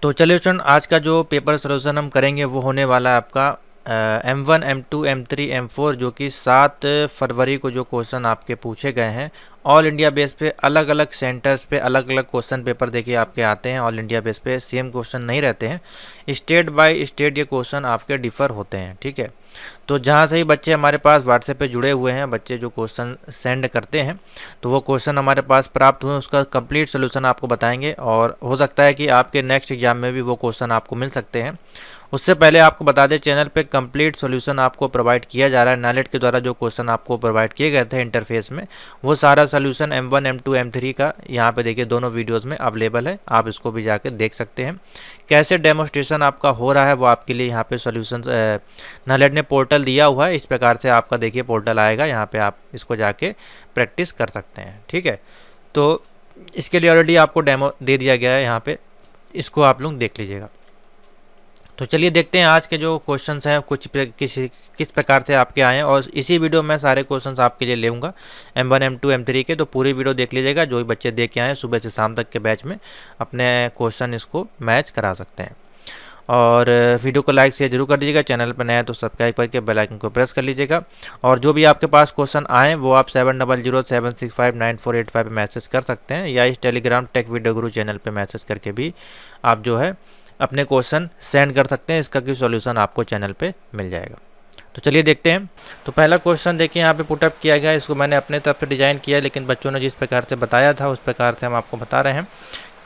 तो चलिए स्टूडेंट, आज का जो पेपर सोल्यूशन हम करेंगे वो होने वाला है आपका M1, M2, M3, M4 जो कि 7 फरवरी को जो क्वेश्चन आपके पूछे गए हैं ऑल इंडिया बेस पे। अलग अलग सेंटर्स पे अलग अलग क्वेश्चन पेपर देखिए आपके आते हैं। ऑल इंडिया बेस पे सेम क्वेश्चन नहीं रहते हैं, स्टेट बाय स्टेट ये क्वेश्चन आपके डिफर होते हैं। ठीक है, तो जहाँ से ही बच्चे हमारे पास व्हाट्सएप पे जुड़े हुए हैं, बच्चे जो क्वेश्चन सेंड करते हैं तो वो क्वेश्चन हमारे पास प्राप्त हुए, उसका कंप्लीट सोल्यूशन आपको बताएंगे और हो सकता है कि आपके नेक्स्ट एग्जाम में भी वो क्वेश्चन आपको मिल सकते हैं। उससे पहले आपको बता दें, चैनल पे कंप्लीट सॉल्यूशन आपको प्रोवाइड किया जा रहा है। नालेट के द्वारा जो क्वेश्चन आपको प्रोवाइड किए गए थे इंटरफेस में, वो सारा सॉल्यूशन M1, M2, M3 का यहाँ पे देखिए दोनों वीडियोस में अवेलेबल है। आप इसको भी जाके देख सकते हैं। कैसे डेमोस्ट्रेशन आपका हो रहा है वो आपके लिए यहाँ पे सॉल्यूशन नालेट ने पोर्टल दिया हुआ है। इस प्रकार से आपका देखिए पोर्टल आएगा, यहाँ पे आप इसको जाके प्रैक्टिस कर सकते हैं। ठीक है, तो इसके लिए ऑलरेडी आपको डेमो दे दिया गया है, यहाँ पे इसको आप लोग देख लीजिएगा। तो चलिए देखते हैं आज के जो क्वेश्चंस हैं किस प्रकार से आपके आए हैं, और इसी वीडियो में सारे क्वेश्चंस आपके लिए लेऊंगा M1, M2, M3 के। तो पूरी वीडियो देख लीजिएगा, जो भी बच्चे देख के आए हैं सुबह से शाम तक के बैच में अपने क्वेश्चन इसको मैच करा सकते हैं। और वीडियो को लाइक शेयर जरूर कर दीजिएगा। चैनल पर नया है तो सब्सक्राइब करके बेल आइकन को प्रेस कर लीजिएगा। और जो भी आपके पास क्वेश्चन आए वो आप 7007659485 पे मैसेज कर सकते हैं, या इस टेलीग्राम टेक वीडियो गुरु चैनल पे मैसेज करके भी आप जो है अपने क्वेश्चन सेंड कर सकते हैं। इसका भी सॉल्यूशन आपको चैनल पे मिल जाएगा। तो चलिए देखते हैं। तो पहला क्वेश्चन देखिए यहाँ पे पुटअप किया गया है। इसको मैंने अपने तरफ से डिजाइन किया, लेकिन बच्चों ने जिस प्रकार से बताया था उस प्रकार से हम आपको बता रहे हैं।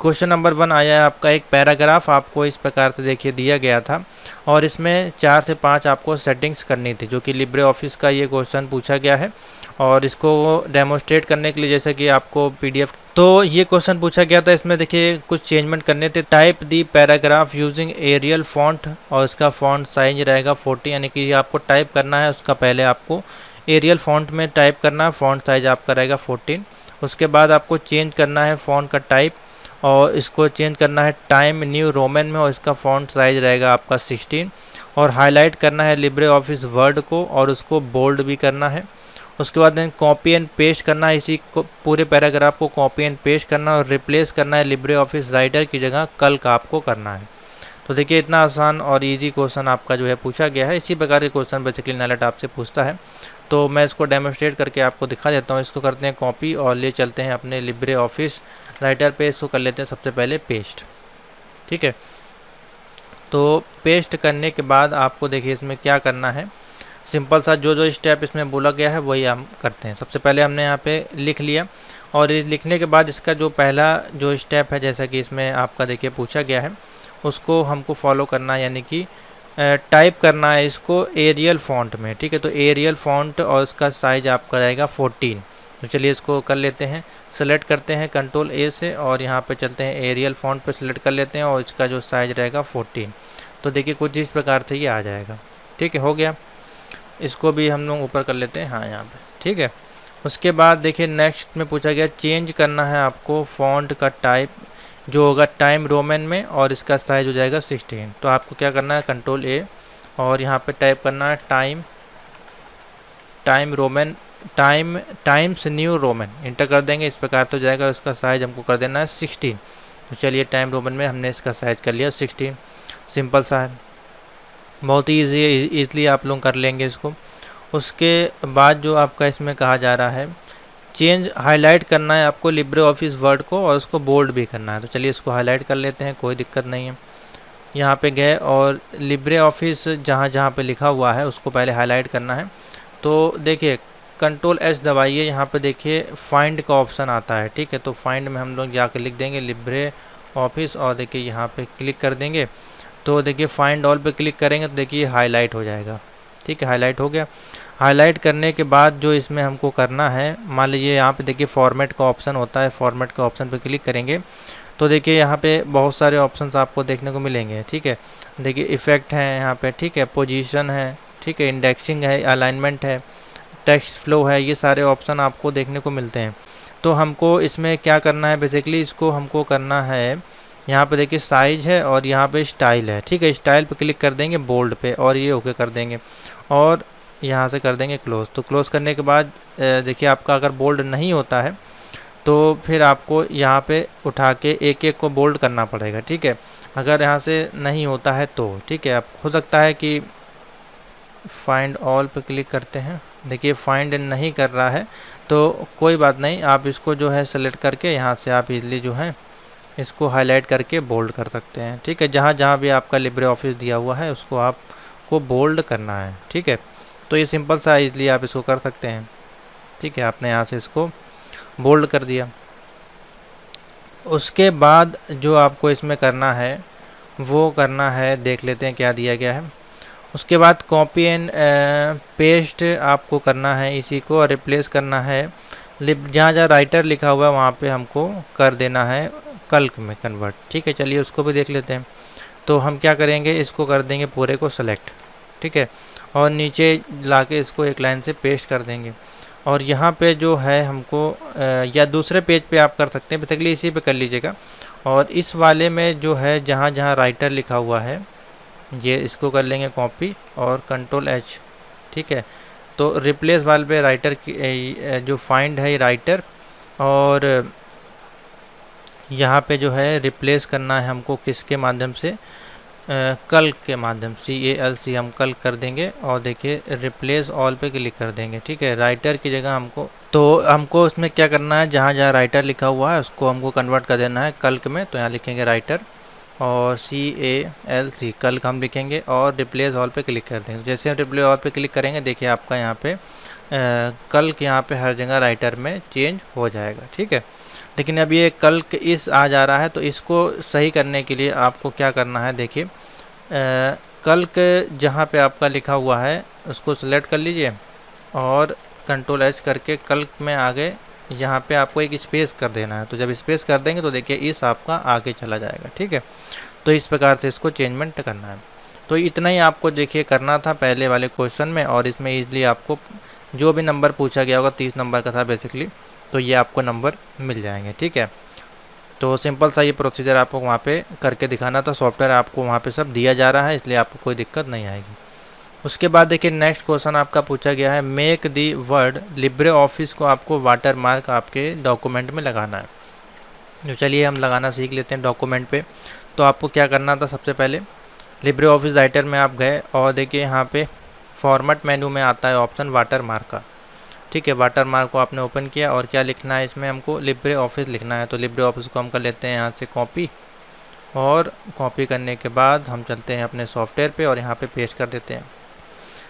क्वेश्चन नंबर 1 आया है आपका, एक पैराग्राफ आपको इस प्रकार से देखिए दिया गया था, और इसमें 4 से 5 आपको सेटिंग्स करनी थी, जो कि लिब्रे ऑफिस का ये क्वेश्चन पूछा गया है। और इसको डेमोस्ट्रेट करने के लिए जैसे कि आपको PDF, तो ये क्वेश्चन पूछा गया था। इसमें देखिए कुछ चेंजमेंट करने थे। टाइप दी पैराग्राफ यूजिंग एरियल फॉन्ट, और इसका फॉन्ट साइज रहेगा 40, यानी कि आपको टाइप करना है उसका पहले आपको एरियल फॉन्ट में टाइप करना है। फॉन्ट साइज आपका रहेगा 14। उसके बाद आपको चेंज करना है फॉन्ट का टाइप, और इसको चेंज करना है टाइम न्यू रोमन में, और इसका फॉन्ट साइज रहेगा आपका 16। और हाईलाइट करना है लिब्रे ऑफिस वर्ड को, और उसको बोल्ड भी करना है। उसके बाद कॉपी एंड पेस्ट करना है, इसी को पूरे पैराग्राफ को कॉपी एंड पेस्ट करना, और रिप्लेस करना है लिब्रे ऑफिस राइटर की जगह कल का आपको करना है। तो देखिए इतना आसान और इजी क्वेश्चन आपका जो है पूछा गया है। इसी प्रकार के क्वेश्चन बेसिकली नालेट आपसे पूछता है। तो मैं इसको डेमोस्ट्रेट करके आपको दिखा देता हूँ। इसको करते हैं कॉपी और ले चलते हैं अपने लिब्रे ऑफिस राइटर पे। इसको कर लेते हैं सबसे पहले पेस्ट। ठीक है, तो पेस्ट करने के बाद आपको देखिए इसमें क्या करना है। सिंपल सा जो स्टेप इसमें बोला गया है वही हम करते हैं। सबसे पहले हमने यहाँ पे लिख लिया, और ये लिखने के बाद इसका जो पहला जो स्टेप है, जैसा कि इसमें आपका देखिए पूछा गया है, उसको हमको फॉलो करना है, यानी कि टाइप करना है इसको एरियल फॉन्ट में। ठीक है, तो एरियल फॉन्ट और इसका साइज आपका रहेगा 14। तो चलिए इसको कर लेते हैं। सेलेक्ट करते हैं Ctrl A से, और यहाँ पे चलते हैं एरियल फॉन्ट पे सेलेक्ट कर लेते हैं, और इसका जो साइज रहेगा 14। तो देखिए कुछ इस प्रकार से ये आ जाएगा। ठीक है, हो गया। इसको भी हम लोग ऊपर कर लेते हैं, हाँ यहाँ पे। ठीक है, उसके बाद देखिए नेक्स्ट में पूछा गया चेंज करना है आपको फॉन्ट का टाइप, जो होगा टाइम रोमन में, और इसका साइज हो जाएगा 16। तो आपको क्या करना है Ctrl A, और यहाँ पे टाइप करना है time Roman, times new Roman, inter कर देंगे। इस प्रकार तो जाएगा। इसका साइज हमको कर देना है 16। तो चलिए टाइम रोमन में हमने इसका साइज कर लिया 16। सिंपल सा है, बहुत ही ईज़िली आप लोग कर लेंगे इसको। उसके बाद जो आपका इसमें कहा जा रहा है चेंज, हाईलाइट करना है आपको लिब्रे ऑफिस वर्ड को, और उसको बोल्ड भी करना है। तो चलिए इसको हाईलाइट कर लेते हैं, कोई दिक्कत नहीं है। यहाँ पे गए और लिब्रे ऑफिस जहाँ जहाँ पे लिखा हुआ है उसको पहले हाईलाइट करना है। तो देखिए Ctrl S दबाइए, यहाँ पे देखिए फाइंड का ऑप्शन आता है। ठीक है, तो फाइंड में हम लोग जाके लिख देंगे लिब्रे ऑफिस, और देखिए यहाँ पे क्लिक कर देंगे। तो देखिए फाइंड ऑल पे क्लिक करेंगे तो देखिए हाईलाइट हो जाएगा। ठीक है, हाईलाइट हो गया। हाईलाइट करने के बाद जो इसमें हमको करना है, मान लीजिए यहाँ पे देखिए फॉर्मेट का ऑप्शन होता है। फॉर्मेट के ऑप्शन पे क्लिक करेंगे तो देखिए यहाँ पे बहुत सारे ऑप्शंस आपको देखने को मिलेंगे। ठीक है, देखिए इफेक्ट है यहाँ पे। ठीक है, पोजीशन है। ठीक है, इंडेक्सिंग है, अलाइनमेंट है, टेक्स्ट फ्लो है, ये सारे ऑप्शन आपको देखने को मिलते हैं। तो हमको इसमें क्या करना है, बेसिकली इसको हमको करना है, यहाँ पे देखिए साइज है और यहाँ पे स्टाइल है। ठीक है, स्टाइल पे क्लिक कर देंगे बोल्ड पे, और ये ओके कर देंगे, और यहाँ से कर देंगे क्लोज। तो क्लोज करने के बाद देखिए आपका अगर बोल्ड नहीं होता है तो फिर आपको यहाँ पे उठा के एक एक को बोल्ड करना पड़ेगा, ठीक है। अगर यहाँ से नहीं होता है तो ठीक है, अब हो सकता है कि फाइंड ऑल पे क्लिक करते हैं, देखिए फाइंड नहीं कर रहा है, तो कोई बात नहीं, आप इसको जो है सेलेक्ट करके यहाँ से आप इजीली जो है इसको हाईलाइट करके बोल्ड कर सकते हैं, ठीक है। जहाँ जहाँ भी आपका लिब्रे ऑफिस दिया हुआ है उसको आपको बोल्ड करना है, ठीक है। तो ये सिंपल सा इजीली आप इसको कर सकते हैं, ठीक है। आपने यहाँ से इसको बोल्ड कर दिया। उसके बाद जो आपको इसमें करना है वो करना है, देख लेते हैं क्या दिया गया है। उसके बाद कॉपी एंड पेस्ट आपको करना है इसी को, और रिप्लेस करना है जहाँ जहाँ राइटर लिखा हुआ है वहाँ पे हमको कर देना है कल्क में कन्वर्ट, ठीक है। चलिए उसको भी देख लेते हैं। तो हम क्या करेंगे, इसको कर देंगे पूरे को सेलेक्ट, ठीक है, और नीचे लाके इसको एक लाइन से पेस्ट कर देंगे। और यहाँ पे जो है हमको या दूसरे पेज पे आप कर सकते हैं, बेसिकली इसी पे कर लीजिएगा। और इस वाले में जो है जहाँ जहाँ राइटर लिखा हुआ है ये इसको कर लेंगे कॉपी और कंट्रोल एच, ठीक है। तो रिप्लेस वाले पे राइटर की जो फाइंड है राइटर, और यहाँ पे जो है रिप्लेस करना है हमको किसके माध्यम से, कल के माध्यम CALC हम कल कर देंगे। और देखिए रिप्लेस ऑल पे क्लिक कर देंगे, ठीक है। राइटर की जगह हमको उसमें क्या करना है, जहाँ जहाँ राइटर लिखा हुआ है उसको हमको कन्वर्ट कर देना है कल्क में। तो यहाँ लिखेंगे राइटर और CALC कल्क हम लिखेंगे और रिप्लेस ऑल पे क्लिक कर देंगे। जैसे हम रिप्लेस ऑल पे क्लिक करेंगे देखिए आपका यहाँ पे कल्क यहाँ पे हर जगह राइटर में चेंज हो जाएगा, ठीक है। लेकिन अब ये कल्क इस आ जा रहा है, तो इसको सही करने के लिए आपको क्या करना है, देखिए कल्क जहाँ पे आपका लिखा हुआ है उसको सेलेक्ट कर लीजिए और कंट्रोल एच करके कल्क में आगे यहाँ पे आपको एक स्पेस कर देना है। तो जब स्पेस कर देंगे तो देखिए इस आपका आगे चला जाएगा, ठीक है। तो इस प्रकार से इसको चेंजमेंट करना है। तो इतना ही आपको देखिए करना था पहले वाले क्वेश्चन में, और इसमें ईजिली आपको जो भी नंबर पूछा गया होगा 30 नंबर का था बेसिकली, तो ये आपको नंबर मिल जाएंगे, ठीक है। तो सिंपल सा ये प्रोसीजर आपको वहाँ पे करके दिखाना था। सॉफ्टवेयर आपको वहाँ पे सब दिया जा रहा है, इसलिए आपको कोई दिक्कत नहीं आएगी। उसके बाद देखिए नेक्स्ट क्वेश्चन आपका पूछा गया है, make the word Libre office को आपको वाटर मार्क आपके डॉक्यूमेंट में लगाना है। तो चलिए हम लगाना सीख लेते हैं डॉक्यूमेंट पे। तो आपको क्या करना था, सबसे पहले लिब्रे ऑफिस राइटर में आप गए और देखिए यहाँ पे फॉर्मेट मेनू में आता है ऑप्शन वाटर मार्क का, ठीक है। वाटर मार्क को आपने ओपन किया और क्या लिखना है, इसमें हमको लिब्रे ऑफिस लिखना है। तो लिब्रे ऑफिस को हम कर लेते हैं यहाँ से कॉपी, और कॉपी करने के बाद हम चलते हैं अपने सॉफ्टवेयर पे और यहाँ पे पेस्ट कर देते हैं।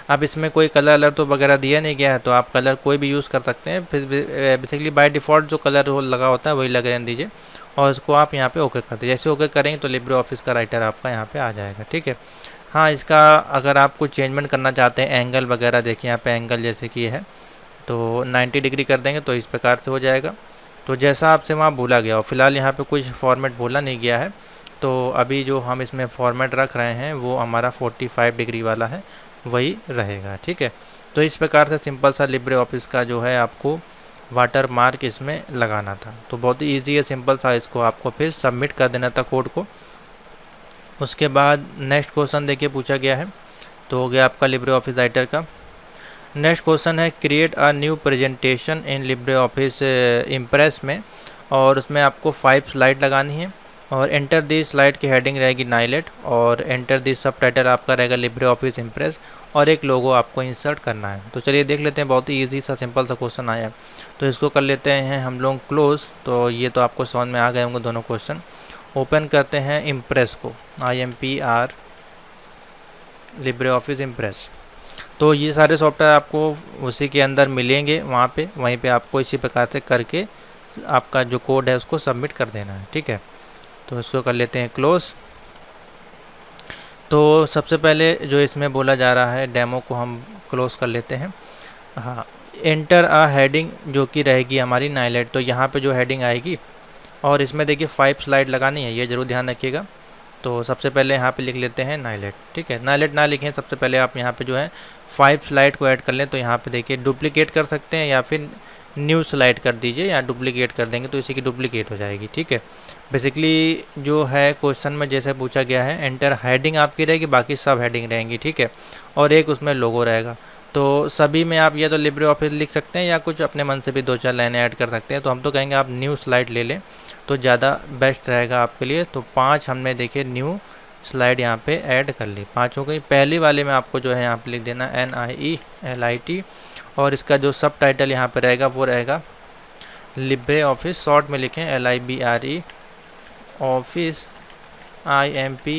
अब इसमें कोई कलर तो वगैरह दिया नहीं गया है, तो आप कलर कोई भी यूज़ कर सकते हैं। फिर बेसिकली बाय डिफ़ॉल्ट जो कलर वो लगा होता है वही लगा दीजिए, और इसको आप यहाँ पे ओके कर दीजिए। जैसे ओके करेंगे तो लिब्रे ऑफिस का राइटर आपका यहाँ पे आ जाएगा, ठीक है। हाँ, इसका अगर आप कुछ चेंजमेंट करना चाहते हैं, एंगल वगैरह देखिए यहाँ पे एंगल जैसे कि है तो 90 डिग्री कर देंगे तो इस प्रकार से हो जाएगा। तो जैसा आपसे वहाँ बोला गया हो, फिलहाल यहाँ पे कुछ फॉर्मेट बोला नहीं गया है, तो अभी जो हम इसमें फॉर्मेट रख रहे हैं वो हमारा 45 डिग्री वाला है, वही रहेगा, ठीक है। तो इस प्रकार से सिंपल सा लिब्रे ऑफिस का जो है आपको वाटर मार्क इसमें लगाना था। तो बहुत ही ईजी है, सिंपल सा। इसको आपको फिर सबमिट कर देना था कोड को। उसके बाद नेक्स्ट क्वेश्चन देखिए पूछा गया है, तो हो गया आपका लिब्रे ऑफिस राइटर का। नेक्स्ट क्वेश्चन है create a new presentation in Libre office impress में, और उसमें आपको 5 स्लाइड लगानी है। और एंटर दी स्लाइड की हेडिंग रहेगी नाइलेट, और एंटर दी सब टाइटल आपका रहेगा लिब्रे ऑफिस इम्प्रेस, और एक लोगो आपको इंसर्ट करना है। तो चलिए देख लेते हैं, बहुत ही ईजी सा सिंपल सा क्वेश्चन आया है। तो इसको कर लेते हैं हम लोग क्लोज। तो ये तो आपको समझ में आ गए होंगे दोनों क्वेश्चन। ओपन करते हैं इम्प्रेस को, IMPR लिब्रे ऑफिस इम्प्रेस। तो ये सारे सॉफ्टवेयर आपको उसी के अंदर मिलेंगे, वहीं पे आपको इसी प्रकार से करके आपका जो कोड है उसको सबमिट कर देना है, ठीक है। तो इसको कर लेते हैं क्लोज। तो सबसे पहले जो इसमें बोला जा रहा है डेमो को हम क्लोज कर लेते हैं। हाँ, एंटर अ हेडिंग जो कि रहेगी हमारी नाइलेट। तो यहाँ पे जो हेडिंग आएगी, और इसमें देखिए 5 स्लाइड लगानी है, ये ज़रूर ध्यान रखिएगा। तो सबसे पहले यहाँ पे लिख लेते हैं नाइलेट, ठीक है। नाइलेट ना लिखें, सबसे पहले आप यहाँ पे जो है 5 स्लाइड को ऐड कर लें। तो यहाँ पे देखिए डुप्लीकेट कर सकते हैं या फिर न्यू स्लाइड कर दीजिए, या डुप्लीकेट कर देंगे तो इसी की डुप्लीकेट हो जाएगी, ठीक है। बेसिकली जो है क्वेश्चन में जैसे पूछा गया है, एंटर हेडिंग आपकी रहेगी, बाकी सब हेडिंग रहेंगी, ठीक है। और एक उसमें लोगो रहेगा। तो सभी में आप या तो लिब्रे ऑफिस लिख सकते हैं या कुछ अपने मन से भी 2-4 लाइनें ऐड कर सकते हैं। तो हम तो कहेंगे आप न्यू स्लाइड ले लें तो ज़्यादा बेस्ट रहेगा आपके लिए। तो 5 हमने देखिए न्यू स्लाइड यहाँ पे ऐड कर ली, 5 हो गई। पहली वाले में आपको जो है यहाँ पे लिख देना NIELIT और इसका जो सब टाइटल यहाँ पे रहेगा वो रहेगा लिब्रे ऑफिस, शॉर्ट में लिखें LIBRE ऑफिस IMPRESS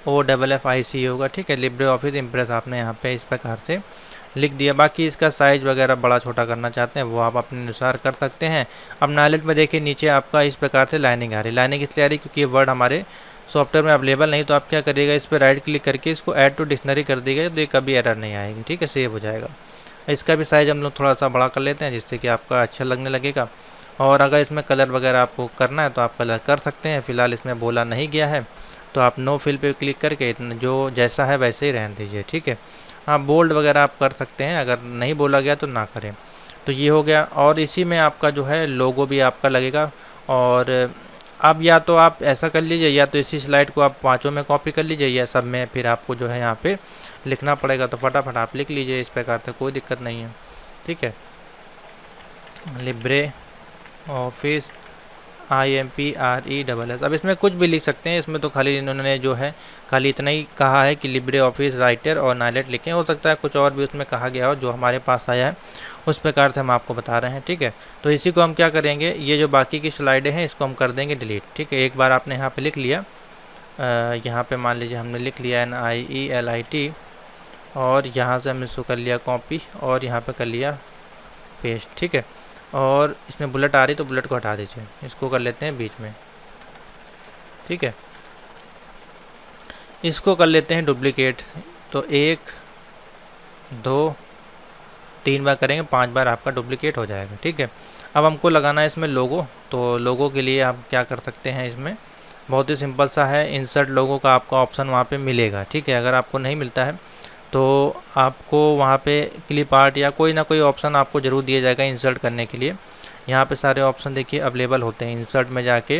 OFFIC होगा, ठीक है। लिब्रे ऑफिस इम्प्रेस आपने यहाँ पे इस प्रकार से लिख दिया। बाकी इसका साइज़ वगैरह बड़ा छोटा करना चाहते हैं वो आप अपने अनुसार कर सकते हैं। अब नाइलेट में देखिए नीचे आपका इस प्रकार से लाइनिंग आ रही है। लाइनिंग इसलिए आ रही क्योंकि ये वर्ड हमारे सॉफ्टवेयर में अवेलेबल नहीं, तो आप क्या करिएगा, इस पर राइट क्लिक करके इसको ऐड टू डिक्शनरी कर दीजिएगा तो ये कभी एरर नहीं आएगी, ठीक है, सेव हो जाएगा। इसका भी साइज़ हम लोग थोड़ा सा बड़ा कर लेते हैं जिससे कि आपका अच्छा लगने लगेगा। और अगर इसमें कलर वगैरह आपको करना है तो आप कलर कर सकते हैं, फ़िलहाल इसमें बोला नहीं गया है तो आप नो फिल पे क्लिक करके इतना जो जैसा है वैसे ही रहने दीजिए, ठीक है। हाँ, बोल्ड वगैरह आप कर सकते हैं, अगर नहीं बोला गया तो ना करें। तो ये हो गया और इसी में आपका जो है लोगो भी आपका लगेगा। और अब या तो आप ऐसा कर लीजिए या तो इसी स्लाइड को आप 5 में कॉपी कर लीजिए या सब में फिर आपको जो है यहाँ पे लिखना पड़ेगा, तो फटाफट आप लिख लीजिए इस प्रकार से, कोई दिक्कत नहीं है, ठीक है। Libre office IMPRESS। अब इसमें कुछ भी लिख सकते हैं, इसमें तो खाली इन्होंने जो है खाली इतना ही कहा है कि लिब्रे ऑफिस राइटर और नाइलेट लिखें, हो सकता है कुछ और भी उसमें कहा गया हो जो हमारे पास आया है उस प्रकार से हम आपको बता रहे हैं, ठीक है। तो इसी को हम क्या करेंगे, ये जो बाकी की स्लाइडें हैं इसको हम कर देंगे डिलीट, ठीक है। एक बार आपने यहाँ पे लिख लिया, यहाँ पे मान लीजिए हमने लिख लिया NIELIT और यहाँ से हमने इसको कर लिया कॉपी और यहाँ पे कर लिया पेस्ट, ठीक है। और इसमें बुलेट आ रही तो बुलेट को हटा दीजिए, इसको कर लेते हैं बीच में, ठीक है। इसको कर लेते हैं डुप्लीकेट, तो 1 2 3 बार करेंगे, 5 बार आपका डुप्लीकेट हो जाएगा, ठीक है। अब हमको लगाना है इसमें लोगो, तो लोगो के लिए आप क्या कर सकते हैं, इसमें बहुत ही सिंपल सा है, इंसर्ट लोगो का आपका ऑप्शन वहाँ पे मिलेगा, ठीक है। अगर आपको नहीं मिलता है तो आपको वहाँ पे क्लिप आर्ट या कोई ना कोई ऑप्शन आपको ज़रूर दिया जाएगा इंसर्ट करने के लिए। यहाँ पे सारे ऑप्शन देखिए अवेलेबल होते हैं, इंसर्ट में जाके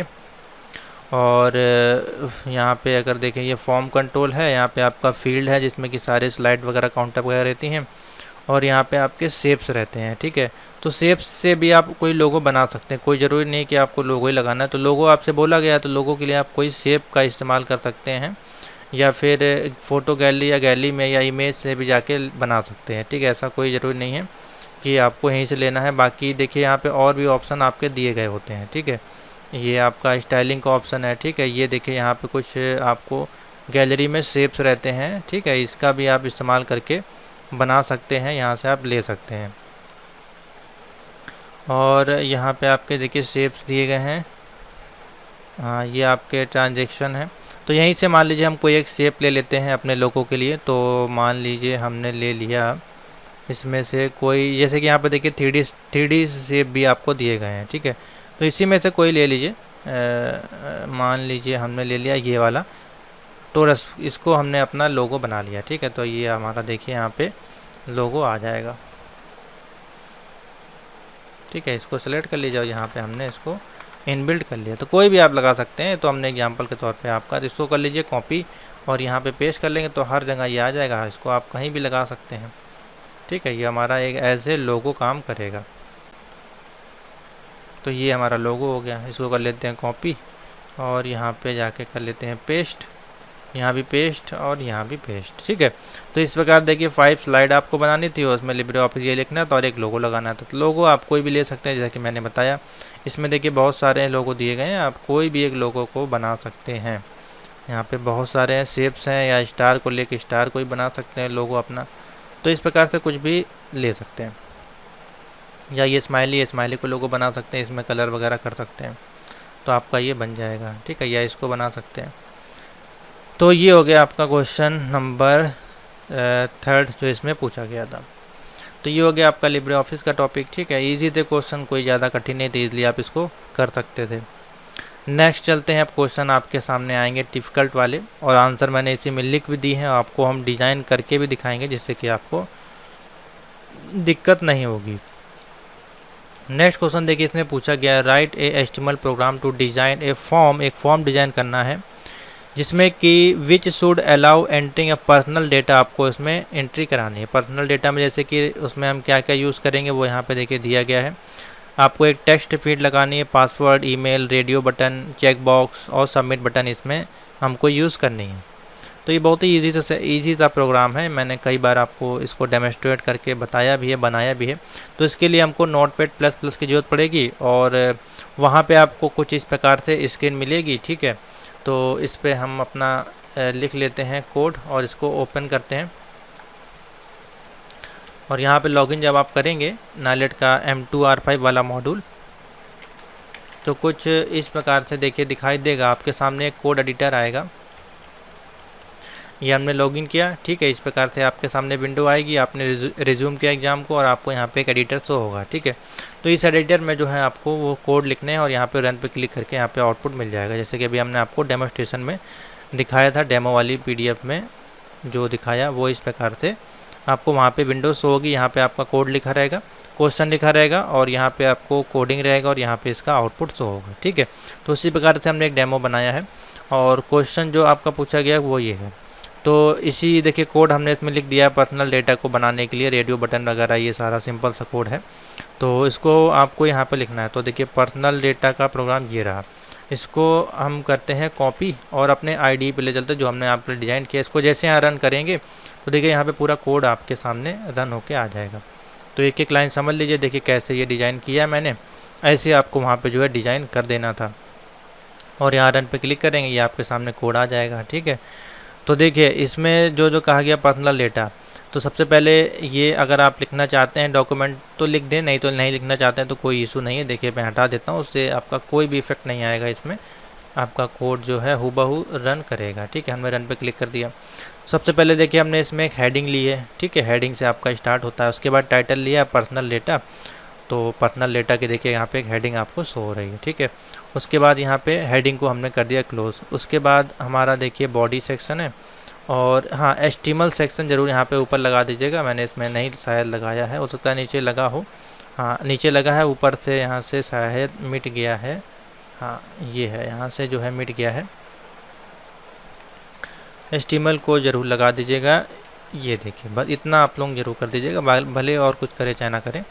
और यहाँ पे अगर देखें ये फॉर्म कंट्रोल है, यहाँ पे आपका फील्ड है जिसमें कि सारे स्लाइड वगैरह काउंटर वगैरह रहती हैं और यहाँ पे आपके शेप्स रहते हैं, ठीक है। तो शेप्स से भी आप कोई लोगो बना सकते हैं, कोई ज़रूरी नहीं कि आपको लोगो ही लगाना है। तो लोगो आपसे बोला गया तो लोगो के लिए आप कोई शेप का इस्तेमाल कर सकते हैं या फिर फ़ोटो गैलरी या गैलरी में या इमेज से भी जाके बना सकते हैं, ठीक है। ऐसा कोई ज़रूरी नहीं है कि आपको यहीं से लेना है। बाकी देखिए यहाँ पे और भी ऑप्शन आपके दिए गए होते हैं, ठीक है। ये आपका स्टाइलिंग का ऑप्शन है, ठीक है। ये देखिए यहाँ पे कुछ आपको गैलरी में शेप्स रहते हैं, ठीक है। इसका भी आप इस्तेमाल करके बना सकते हैं, यहाँ से आप ले सकते हैं। और यहाँ पे आपके देखिए शेप्स दिए गए हैं, हाँ ये आपके ट्रांजेक्शन है। तो यहीं से मान लीजिए हम कोई एक शेप ले लेते हैं अपने लोगों के लिए, तो मान लीजिए हमने ले लिया इसमें से कोई, जैसे कि यहाँ पे देखिए 3D शेप भी आपको दिए गए हैं, ठीक है। तो इसी में से कोई ले लीजिए, मान लीजिए हमने ले लिया ये वाला टोरस, इसको हमने अपना लोगो बना लिया, ठीक है। तो ये हमारा देखिए यहाँ पे लोगो आ जाएगा, ठीक है। इसको सेलेक्ट कर लीजिए, यहाँ पे हमने इसको इनबिल्ट कर लिया। तो कोई भी आप लगा सकते हैं, तो हमने एग्जांपल के तौर पे आपका इसको कर लीजिए कॉपी और यहाँ पे पेस्ट कर लेंगे तो हर जगह ये आ जाएगा। इसको आप कहीं भी लगा सकते हैं, ठीक है। ये हमारा एक एज ए लोगो काम करेगा। तो ये हमारा लोगो हो गया, इसको कर लेते हैं कॉपी और यहाँ पे जाके कर लेते हैं पेस्ट, यहाँ भी पेस्ट और यहाँ भी पेस्ट, ठीक है। तो इस प्रकार देखिए 5 स्लाइड आपको बनानी थी और उसमें लिब्रे ऑफिस ये लिखना था और एक लोगो लगाना था। तो लोगो आप कोई भी ले सकते हैं, जैसा कि मैंने बताया इसमें देखिए बहुत सारे लोगो दिए गए हैं, आप कोई भी एक लोगो को बना सकते हैं। यहाँ पे बहुत सारे हैं, शेप्स हैं या स्टार को लेके स्टार कोई बना सकते हैं लोगो अपना। तो इस प्रकार से कुछ भी ले सकते हैं, या ये स्माइली को लोगो बना सकते हैं, इसमें कलर वगैरह कर सकते हैं तो आपका ये बन जाएगा, ठीक है। या इसको बना सकते हैं। तो ये हो गया आपका क्वेश्चन नंबर 3 जो इसमें पूछा गया था। तो ये हो गया आपका लिब्रे ऑफिस का टॉपिक, ठीक है। इजी थे क्वेश्चन, कोई ज़्यादा कठिन नहीं थे, इसलिए आप इसको कर सकते थे। नेक्स्ट चलते हैं, अब क्वेश्चन आपके सामने आएंगे डिफ़िकल्ट वाले और आंसर मैंने इसी में लिख भी दी है, आपको हम डिज़ाइन करके भी दिखाएंगे जिससे कि आपको दिक्कत नहीं होगी। नेक्स्ट क्वेश्चन देखिए, इसमें पूछा गया write a HTML program to design a form, एक फॉर्म डिज़ाइन करना है जिसमें कि which should allow entering a personal data, आपको इसमें एंट्री करानी है। पर्सनल डेटा में जैसे कि उसमें हम क्या क्या यूज़ करेंगे वो यहाँ पे देखिए दिया गया है। आपको एक टेक्स्ट फील्ड लगानी है, password, email, radio button, check box और सबमिट बटन इसमें हमको यूज़ करनी है। तो ये बहुत ही ईजी सा प्रोग्राम है, मैंने कई बार आपको इसको डेमोस्ट्रेट करके बताया भी है, बनाया भी है। तो इसके लिए हमको नोटपैड प्लस प्लस की ज़रूरत पड़ेगी और वहाँ पे आपको कुछ इस प्रकार से स्क्रीन मिलेगी, ठीक है। तो इस पे हम अपना लिख लेते हैं कोड और इसको ओपन करते हैं। और यहाँ पे लॉगिन जब आप करेंगे नाइलेट का M2R5 वाला मॉड्यूल, तो कुछ इस प्रकार से देखिए दिखाई देगा आपके सामने। एक कोड एडिटर आएगा, ये हमने लॉगिन किया, ठीक है। इस प्रकार से आपके सामने विंडो आएगी, आपने रिज्यूम किया एग्जाम को और आपको यहाँ पे एक एडिटर शो होगा, ठीक है। तो इस एडिटर में जो है आपको वो कोड लिखने हैं और यहाँ पे रन पे क्लिक करके यहाँ पे आउटपुट मिल जाएगा। जैसे कि अभी हमने आपको डेमोस्ट्रेशन में दिखाया था, डेमो वाली PDF में जो दिखाया वो इस प्रकार से आपको वहाँ पे विंडो शो होगी। यहाँ पे आपका कोड लिखा रहेगा, क्वेश्चन लिखा रहेगा और यहाँ पे आपको कोडिंग रहेगा और यहाँ पे इसका आउटपुट शो होगा, ठीक है। तो उसी प्रकार से हमने एक डेमो बनाया है और क्वेश्चन जो आपका पूछा गया वो ये है। तो इसी देखिए कोड हमने इसमें लिख दिया पर्सनल डेटा को बनाने के लिए, रेडियो बटन वगैरह ये सारा सिंपल सा कोड है। तो इसको आपको यहाँ पे लिखना है। तो देखिए पर्सनल डेटा का प्रोग्राम ये रहा, इसको हम करते हैं कॉपी और अपने IDE पे ले चलते हैं जो हमने यहाँ पर डिज़ाइन किया। इसको जैसे यहाँ रन करेंगे तो देखिए यहाँ पे पूरा कोड आपके सामने रन होके आ जाएगा। तो एक एक लाइन समझ लीजिए, देखिए कैसे ये डिज़ाइन किया मैंने, ऐसे आपको वहाँ पे जो है डिज़ाइन कर देना था। और यहाँ रन पे क्लिक करेंगे, ये आपके सामने कोड आ जाएगा, ठीक है। तो देखिए इसमें जो जो कहा गया पर्सनल डेटा, तो सबसे पहले ये अगर आप लिखना चाहते हैं डॉक्यूमेंट तो लिख दें, नहीं तो नहीं लिखना चाहते हैं तो कोई इशू नहीं है। देखिए मैं हटा देता हूँ, उससे आपका कोई भी इफेक्ट नहीं आएगा, इसमें आपका कोड जो है हूबहू रन करेगा, ठीक है। हमने रन पे क्लिक कर दिया। सबसे पहले देखिए हमने इसमें एक हेडिंग ली है, ठीक है, हेडिंग से आपका स्टार्ट होता है। उसके बाद टाइटल लिया पर्सनल डेटा, तो पर्सनल डेटा की देखिए यहाँ पे एक हेडिंग आपको शो हो रही है, ठीक है। उसके बाद यहाँ पे हेडिंग को हमने कर दिया क्लोज। उसके बाद हमारा देखिए बॉडी सेक्शन है और हाँ HTML सेक्शन ज़रूर यहाँ पे ऊपर लगा दीजिएगा, मैंने इसमें नहीं शायद लगाया है, हो सकता है नीचे लगा हो। हाँ नीचे लगा है, ऊपर से यहाँ से शायद मिट गया है। हाँ ये है, यहाँ से जो है मिट गया है। HTML को ज़रूर लगा दीजिएगा, ये देखिए बस इतना आप लोग ज़रूर कर दीजिएगा, भले और कुछ करे चाहे ना करें,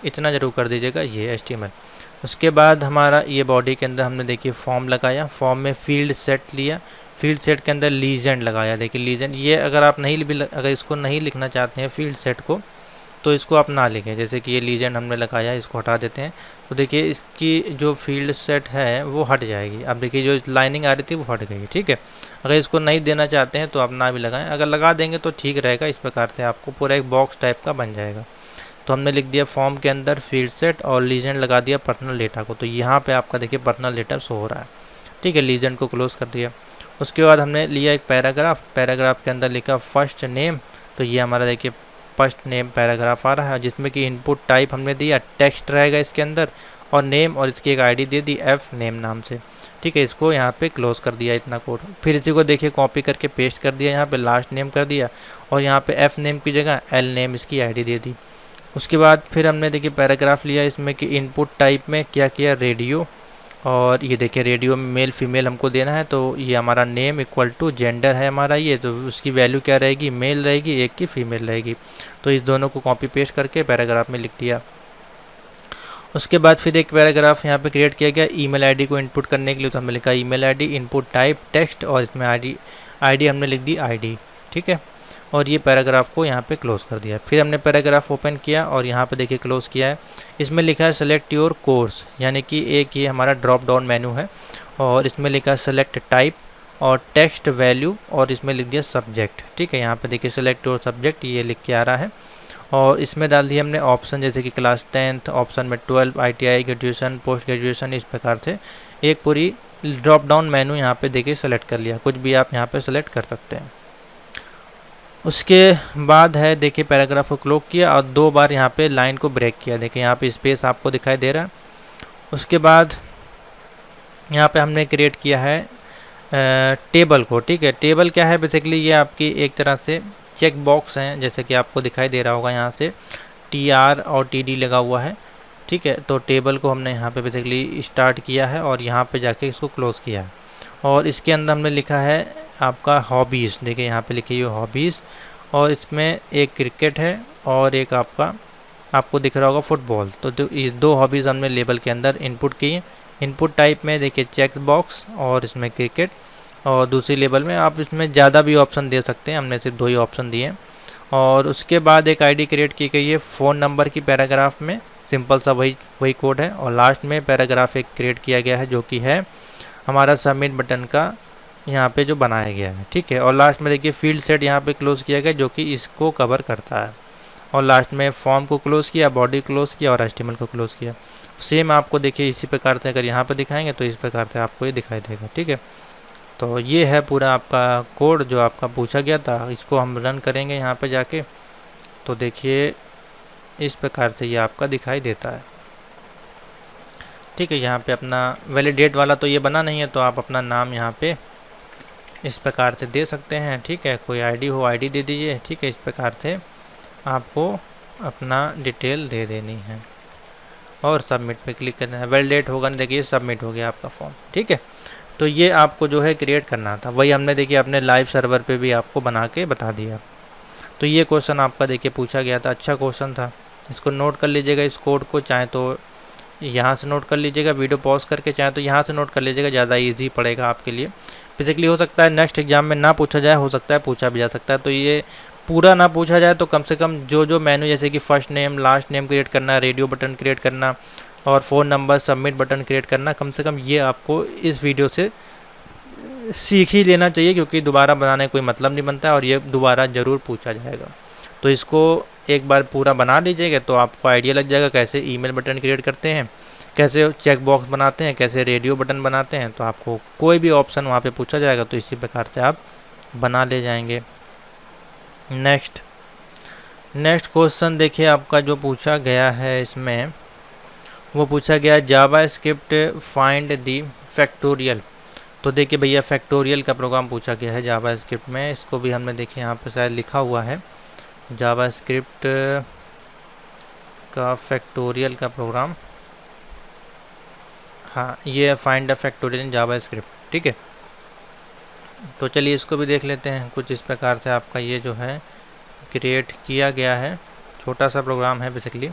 इतना ज़रूर कर दीजिएगा, ये HTML। उसके बाद हमारा ये बॉडी के अंदर हमने देखिए फॉर्म लगाया, फॉर्म में फील्ड सेट लिया, फील्ड सेट के अंदर लीजेंड लगाया। देखिए लीजेंड ये अगर आप अगर इसको नहीं लिखना चाहते हैं फील्ड सेट को तो इसको आप ना लिखें। जैसे कि ये लीजेंड हमने लगाया, इसको हटा देते हैं तो देखिए इसकी जो फील्ड सेट है वो हट जाएगी। अब देखिए जो लाइनिंग आ रही थी वो हट गई, ठीक है। अगर इसको नहीं देना चाहते हैं तो आप ना भी लगाएं, अगर लगा देंगे तो ठीक रहेगा। इस प्रकार से आपको पूरा एक बॉक्स टाइप का बन जाएगा। तो हमने लिख दिया फॉर्म के अंदर फील्ड सेट और लीजेंड लगा दिया पर्सनल डेटा को, तो यहाँ पे आपका देखिए पर्सनल डेटा शो हो रहा है, ठीक है। लीजेंड को क्लोज कर दिया। उसके बाद हमने लिया एक पैराग्राफ, पैराग्राफ के अंदर लिखा फर्स्ट नेम, तो ये हमारा देखिए फर्स्ट नेम पैराग्राफ आ रहा है, जिसमें कि इनपुट टाइप हमने दिया टेक्स्ट रहेगा इसके अंदर और नेम, और इसकी एक ID दे दी F नेम नाम से, ठीक है। इसको यहाँ पे क्लोज कर दिया इतना कोड। फिर इसी को देखिए कॉपी करके पेस्ट कर दिया, यहाँ पे लास्ट नेम कर दिया और यहाँ पे F नेम की जगह L नेम इसकी ID दे दी। उसके बाद फिर हमने देखिए पैराग्राफ लिया, इसमें कि इनपुट टाइप में क्या किया रेडियो, और ये देखिए रेडियो में मेल फीमेल हमको देना है। तो ये हमारा नेम इक्वल टू जेंडर है हमारा ये, तो उसकी वैल्यू क्या रहेगी, मेल रहेगी, एक की फीमेल रहेगी। तो इस दोनों को कॉपी पेस्ट करके पैराग्राफ में लिख दिया। उसके बाद फिर एक पैराग्राफ यहाँ पे क्रिएट किया गया ईमेल ID को इनपुट करने के लिए, तो हमने लिखा email ID input type text और इसमें ID हमने लिख दी ID, ठीक है। और ये पैराग्राफ को यहाँ पे क्लोज कर दिया। फिर हमने पैराग्राफ ओपन किया और यहाँ पे देखिए क्लोज किया है। इसमें लिखा है सेलेक्ट योर कोर्स, यानी कि एक ये हमारा ड्रॉप डाउन मेनू है और इसमें लिखा है सेलेक्ट टाइप और टेक्स्ट वैल्यू और इसमें लिख दिया सब्जेक्ट, ठीक है। यहाँ पे देखिए सेलेक्ट योर सब्जेक्ट ये लिख के आ रहा है और इसमें डाल दिया हमने ऑप्शन, जैसे कि क्लास 10th, ऑप्शन में 12 ITI ग्रेजुएशन, पोस्ट ग्रेजुएशन, इस प्रकार से एक पूरी ड्रॉप डाउन मेनू यहाँ पे देखिए सेलेक्ट कर लिया। कुछ भी आप यहाँ पे सेलेक्ट कर सकते हैं। उसके बाद है देखिए पैराग्राफ को क्लोज किया और 2 बार यहाँ पे लाइन को ब्रेक किया, देखिए यहाँ पे स्पेस आपको दिखाई दे रहा है। उसके बाद यहाँ पे हमने क्रिएट किया है टेबल को, ठीक है। टेबल क्या है बेसिकली, ये आपकी एक तरह से चेक बॉक्स हैं, जैसे कि आपको दिखाई दे रहा होगा यहाँ से TR और TD लगा हुआ है, ठीक है। तो टेबल को हमने यहाँ पे बेसिकली स्टार्ट किया है और यहाँ पे जाके इसको क्लोज किया है। और इसके अंदर हमने लिखा है आपका हॉबीज़, देखिए यहाँ पे लिखी हुई हॉबीज़, और इसमें एक क्रिकेट है और एक आपको दिख रहा होगा फुटबॉल। तो ये दो हॉबीज़ हमने लेबल के अंदर इनपुट की है। इनपुट टाइप में देखिए चेक बॉक्स और इसमें क्रिकेट, और दूसरी लेबल में आप इसमें ज़्यादा भी ऑप्शन दे सकते हैं, हमने सिर्फ 2 ही ऑप्शन दिए हैं। और उसके बाद एक आईडी क्रिएट की गई है फ़ोन नंबर की पैराग्राफ में, सिंपल सा वही कोड है। और लास्ट में पैराग्राफ एक क्रिएट किया गया है जो कि है हमारा सबमिट बटन का यहाँ पे जो बनाया गया है, ठीक है। और लास्ट में देखिए फील्ड सेट यहाँ पे क्लोज़ किया गया जो कि इसको कवर करता है। और लास्ट में फॉर्म को क्लोज़ किया, बॉडी क्लोज़ किया और HTML को क्लोज़ किया। सेम आपको देखिए इसी प्रकार से अगर यहाँ पे दिखाएंगे तो इस प्रकार से आपको ये दिखाई देगा, ठीक है। तो ये है पूरा आपका कोड जो आपका पूछा गया था। इसको हम रन करेंगे यहाँ पे जाके, तो देखिए इस प्रकार से ये आपका दिखाई देता है, ठीक है। यहाँ पे अपना वैलिडेट वाला तो ये बना नहीं है, तो आप अपना नाम यहाँ पे इस प्रकार से दे सकते हैं, ठीक है। कोई आईडी हो आईडी दे दीजिए, ठीक है। इस प्रकार से आपको अपना डिटेल दे देनी है और सबमिट पे क्लिक करना है। वैलिडेट होगा, देखिए सबमिट हो गया आपका फॉर्म, ठीक है। तो ये आपको जो है क्रिएट करना था, वही हमने देखिए अपने लाइव सर्वर पे भी आपको बना के बता दिया। तो ये क्वेश्चन आपका देखिए पूछा गया था, अच्छा क्वेश्चन था। इसको नोट कर लीजिएगा, इस कोड को चाहे तो यहाँ से नोट कर लीजिएगा, वीडियो पॉज करके, चाहे तो यहाँ से नोट कर लीजिएगा, ज़्यादा इजी पड़ेगा आपके लिए। बेसिकली हो सकता है नेक्स्ट एग्जाम में ना पूछा जाए, हो सकता है पूछा भी जा सकता है। तो ये पूरा ना पूछा जाए तो कम से कम जो मेनू जैसे कि first name last name create करना, रेडियो बटन क्रिएट करना और phone number submit button create करना, कम से कम ये आपको इस वीडियो से सीख ही लेना चाहिए, क्योंकि दोबारा बनाने का कोई मतलब नहीं बनता है और ये दोबारा ज़रूर पूछा जाएगा। तो इसको एक बार पूरा बना लीजिएगा तो आपको आइडिया लग जाएगा कैसे ईमेल बटन क्रिएट करते हैं, कैसे चेक बॉक्स बनाते हैं, कैसे रेडियो बटन बनाते हैं। तो आपको कोई भी ऑप्शन वहाँ पे पूछा जाएगा तो इसी प्रकार से आप बना ले जाएंगे। नेक्स्ट क्वेश्चन देखिए आपका जो पूछा गया है, इसमें वो पूछा गया जावा स्क्रिप्ट फाइंड दी फैक्टोरियल। तो देखिए भैया फैक्टोरियल का प्रोग्राम पूछा गया है जावा स्क्रिप्ट में। इसको भी हमने देखिए यहाँ पे शायद लिखा हुआ है जावा स्क्रिप्ट का फैक्टोरियल का प्रोग्राम, हाँ ये find the factorial in Java script, ठीक है। तो चलिए इसको भी देख लेते हैं। कुछ इस प्रकार से आपका ये जो है क्रिएट किया गया है, छोटा सा प्रोग्राम है बेसिकली।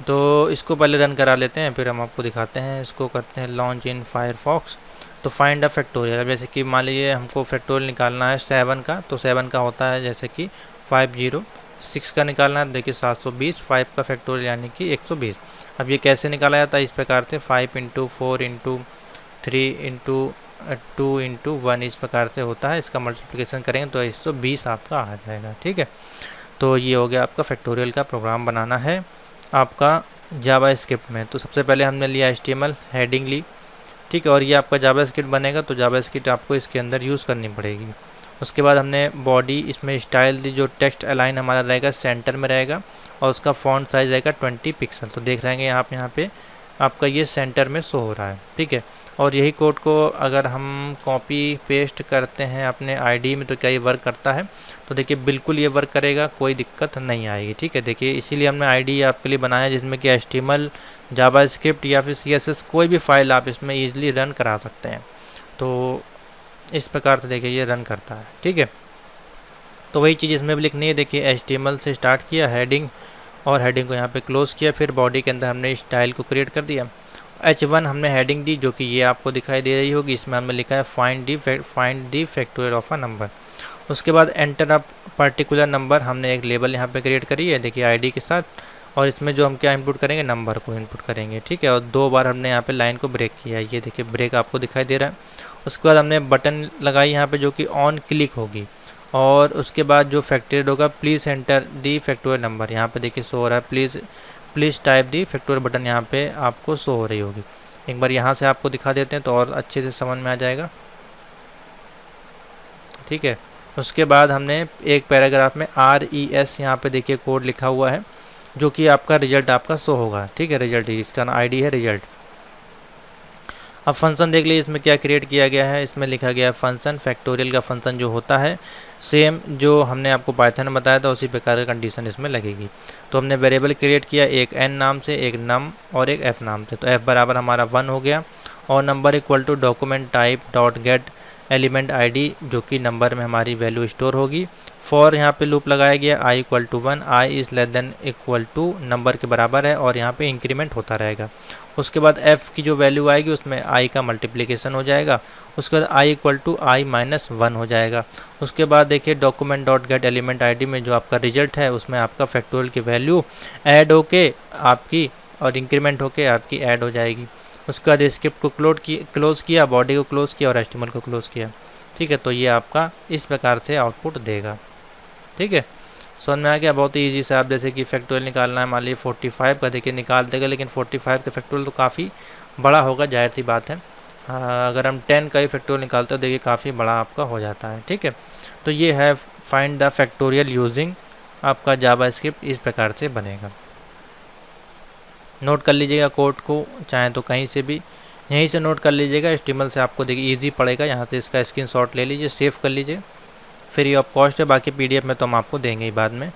तो इसको पहले रन करा लेते हैं, फिर हम आपको दिखाते हैं। इसको करते हैं लॉन्च इन फायरफॉक्स। तो फाइंड अ फैक्टोरियल, जैसे कि मान लीजिए हमको फैक्टोरियल निकालना है 7 का, तो 7 का होता है जैसे कि 50, 6 का निकालना है देखिए 720, 5 का फैक्टोरियल यानी कि 120। अब ये कैसे निकाला जाता है, इस प्रकार से 5 × 4 × 3 × 2 × 1 इस प्रकार से होता है। इसका मल्टीप्लिकेशन करेंगे तो 120 आपका आ जाएगा, ठीक है। तो ये हो गया आपका फैक्टोरियल का प्रोग्राम बनाना है आपका जावा स्क्रिप्ट में। तो सबसे पहले हमने लिया HTML हेडिंग ली, ठीक है। और ये आपका जावा स्क्रिप्ट बनेगा तो जावा स्क्रिप्ट आपको इसके अंदर यूज़ करनी पड़ेगी। उसके बाद हमने बॉडी इसमें स्टाइल दी, जो टेक्स्ट अलाइन हमारा रहेगा सेंटर में रहेगा और उसका फॉन्ट साइज़ रहेगा 20 पिक्सल। तो देख रहे हैं आप यहाँ पे आपका ये सेंटर में शो हो रहा है, ठीक है। और यही कोड को अगर हम कॉपी पेस्ट करते हैं अपने आईडी में तो क्या ये वर्क करता है, तो देखिए बिल्कुल ये वर्क करेगा, कोई दिक्कत नहीं आएगी, ठीक है। देखिए इसीलिए हमने आईडी आपके लिए बनाया जिसमें कि HTML जावा स्क्रिप्ट या फिर CSS कोई भी फाइल आप इसमें ईजिली रन करा सकते हैं। तो इस प्रकार से देखिए ये रन करता है, ठीक है। तो वही चीज़ इसमें भी लिखनी है। देखिए HTML से स्टार्ट किया हेडिंग, और हेडिंग को यहाँ पे क्लोज़ किया, फिर बॉडी के अंदर हमने स्टाइल को क्रिएट कर दिया। H1 हमने हेडिंग दी जो कि ये आपको दिखाई दे रही होगी, इसमें हमने लिखा है find the factorial of a number. उसके बाद एंटर अ पर्टिकुलर नंबर, हमने एक लेबल यहाँ पे क्रिएट करी है देखिए आईडी के साथ, और इसमें जो हम क्या इनपुट करेंगे, नंबर को इनपुट करेंगे, ठीक है। और 2 बार हमने यहाँ पे लाइन को ब्रेक किया है, ये देखिए ब्रेक आपको दिखाई दे रहा है। उसके बाद हमने बटन लगाई यहाँ पे जो कि ऑन क्लिक होगी, और उसके बाद जो फैक्टोरियल होगा please enter the factorial number, यहाँ पे देखिए शो हो रहा है please type the factorial button यहाँ पे आपको शो हो रही होगी। एक बार यहाँ से आपको दिखा देते हैं तो और अच्छे से समझ में आ जाएगा, ठीक है। उसके बाद हमने एक पैराग्राफ में RES यहाँ पे देखिए कोड लिखा हुआ है जो कि आपका रिजल्ट आपका शो होगा, ठीक है। रिजल्ट इसका आईडी है रिजल्ट। अब फंक्शन देख लीजिए इसमें क्या क्रिएट किया गया है। इसमें लिखा गया है फंक्शन, फैक्टोरियल का फंक्शन जो होता है सेम जो हमने आपको पाइथन में बताया था उसी प्रकार का कंडीशन इसमें लगेगी। तो हमने वेरिएबल क्रिएट किया, एक n नाम से, एक num और एक f नाम से। तो f बराबर हमारा 1 हो गया, और number equal to document type dot get element ID, जो कि नंबर में हमारी वैल्यू स्टोर होगी। फॉर यहाँ पे लूप लगाया गया i equal to 1, i is less than equal to number के बराबर है, और यहाँ पे इंक्रीमेंट होता रहेगा। उसके बाद f की जो वैल्यू आएगी उसमें i का मल्टीप्लिकेशन हो जाएगा। उसके बाद i equal to i minus 1 हो जाएगा। उसके बाद देखिए document dot get element ID में जो आपका रिजल्ट है उसमें आपका फैक्टोरियल की वैल्यू ऐड होके आपकी और इंक्रीमेंट होके आपकी ऐड हो जाएगी। उसके बाद स्क्रिप्ट को क्लोज किया, बॉडी को क्लोज किया और HTML को क्लोज किया। ठीक है, तो ये आपका इस प्रकार से आउटपुट देगा। ठीक है, समझ में आ गया। बहुत ही ईजी से आप जैसे कि फैक्टोरियल निकालना है, मान लीजिए 45 का देखिए निकाल देगा, लेकिन 45 का फैक्टोरियल तो काफ़ी बड़ा होगा, जाहिर सी बात है। अगर हम 10 का ही फैक्टोरियल निकालते हो देखिए काफ़ी बड़ा आपका हो जाता है। ठीक है, तो ये है फाइंड द फैक्टोरियल यूजिंग आपका जावास्क्रिप्ट, इस प्रकार से बनेगा। नोट कर लीजिएगा कोड को, चाहे तो कहीं से भी यहीं से नोट कर लीजिएगा। HTML से आपको देखिए ईजी पड़ेगा, यहाँ से इसका स्क्रीनशॉट ले लीजिए, सेव कर लीजिए। फ्री ऑफ कॉस्ट है, बाकी PDF में तो हम आपको देंगे ही बाद में।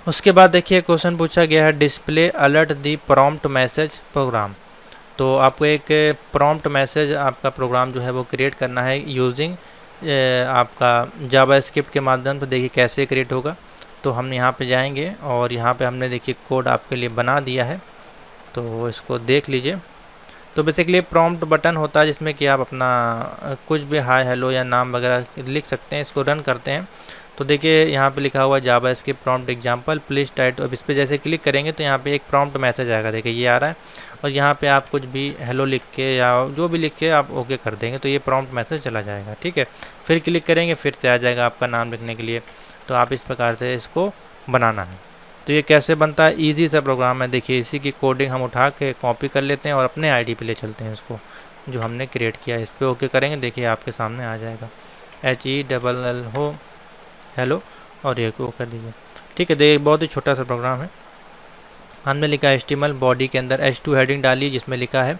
उसके बाद देखिए क्वेश्चन पूछा गया है डिस्प्ले अलर्ट दी प्रॉम्प्ट मैसेज प्रोग्राम। तो आपको एक प्रॉम्प्ट मैसेज आपका प्रोग्राम जो है वो क्रिएट करना है यूजिंग आपका जावास्क्रिप्ट के माध्यम से। देखिए कैसे क्रिएट होगा, तो हम यहाँ पे जाएंगे और यहाँ पे हमने देखिए कोड आपके लिए बना दिया है, तो इसको देख लीजिए। तो बेसिकली प्रॉम्प्ट बटन होता है जिसमें कि आप अपना कुछ भी हाय हेलो या नाम वगैरह लिख सकते हैं। इसको रन करते हैं तो देखिए यहाँ पे लिखा हुआ JavaScript prompt example please type. अब इस पर जैसे क्लिक करेंगे तो यहाँ पे एक प्रॉम्प्ट मैसेज आएगा, देखिए ये आ रहा है, और यहाँ पे आप कुछ भी हेलो लिख के या जो भी लिख के आप ओके कर देंगे तो ये प्रॉम्प्ट मैसेज चला जाएगा। ठीक है, फिर क्लिक करेंगे फिर से आ जाएगा आपका नाम लिखने के लिए। तो आप इस प्रकार से इसको बनाना है। तो ये कैसे बनता है, ईजी सा प्रोग्राम है। देखिए इसी की कोडिंग हम उठा के कॉपी कर लेते हैं और अपने आईडी पे ले चलते हैं इसको, जो हमने क्रिएट किया है। इस पर ओके करेंगे, देखिए आपके सामने आ जाएगा HELL हो हेलो, और ये को कर दीजिए। ठीक है, देखिए बहुत ही छोटा सा प्रोग्राम है। हमने लिखा HTML, बॉडी के अंदर H2 हेडिंग डाली जिसमें लिखा है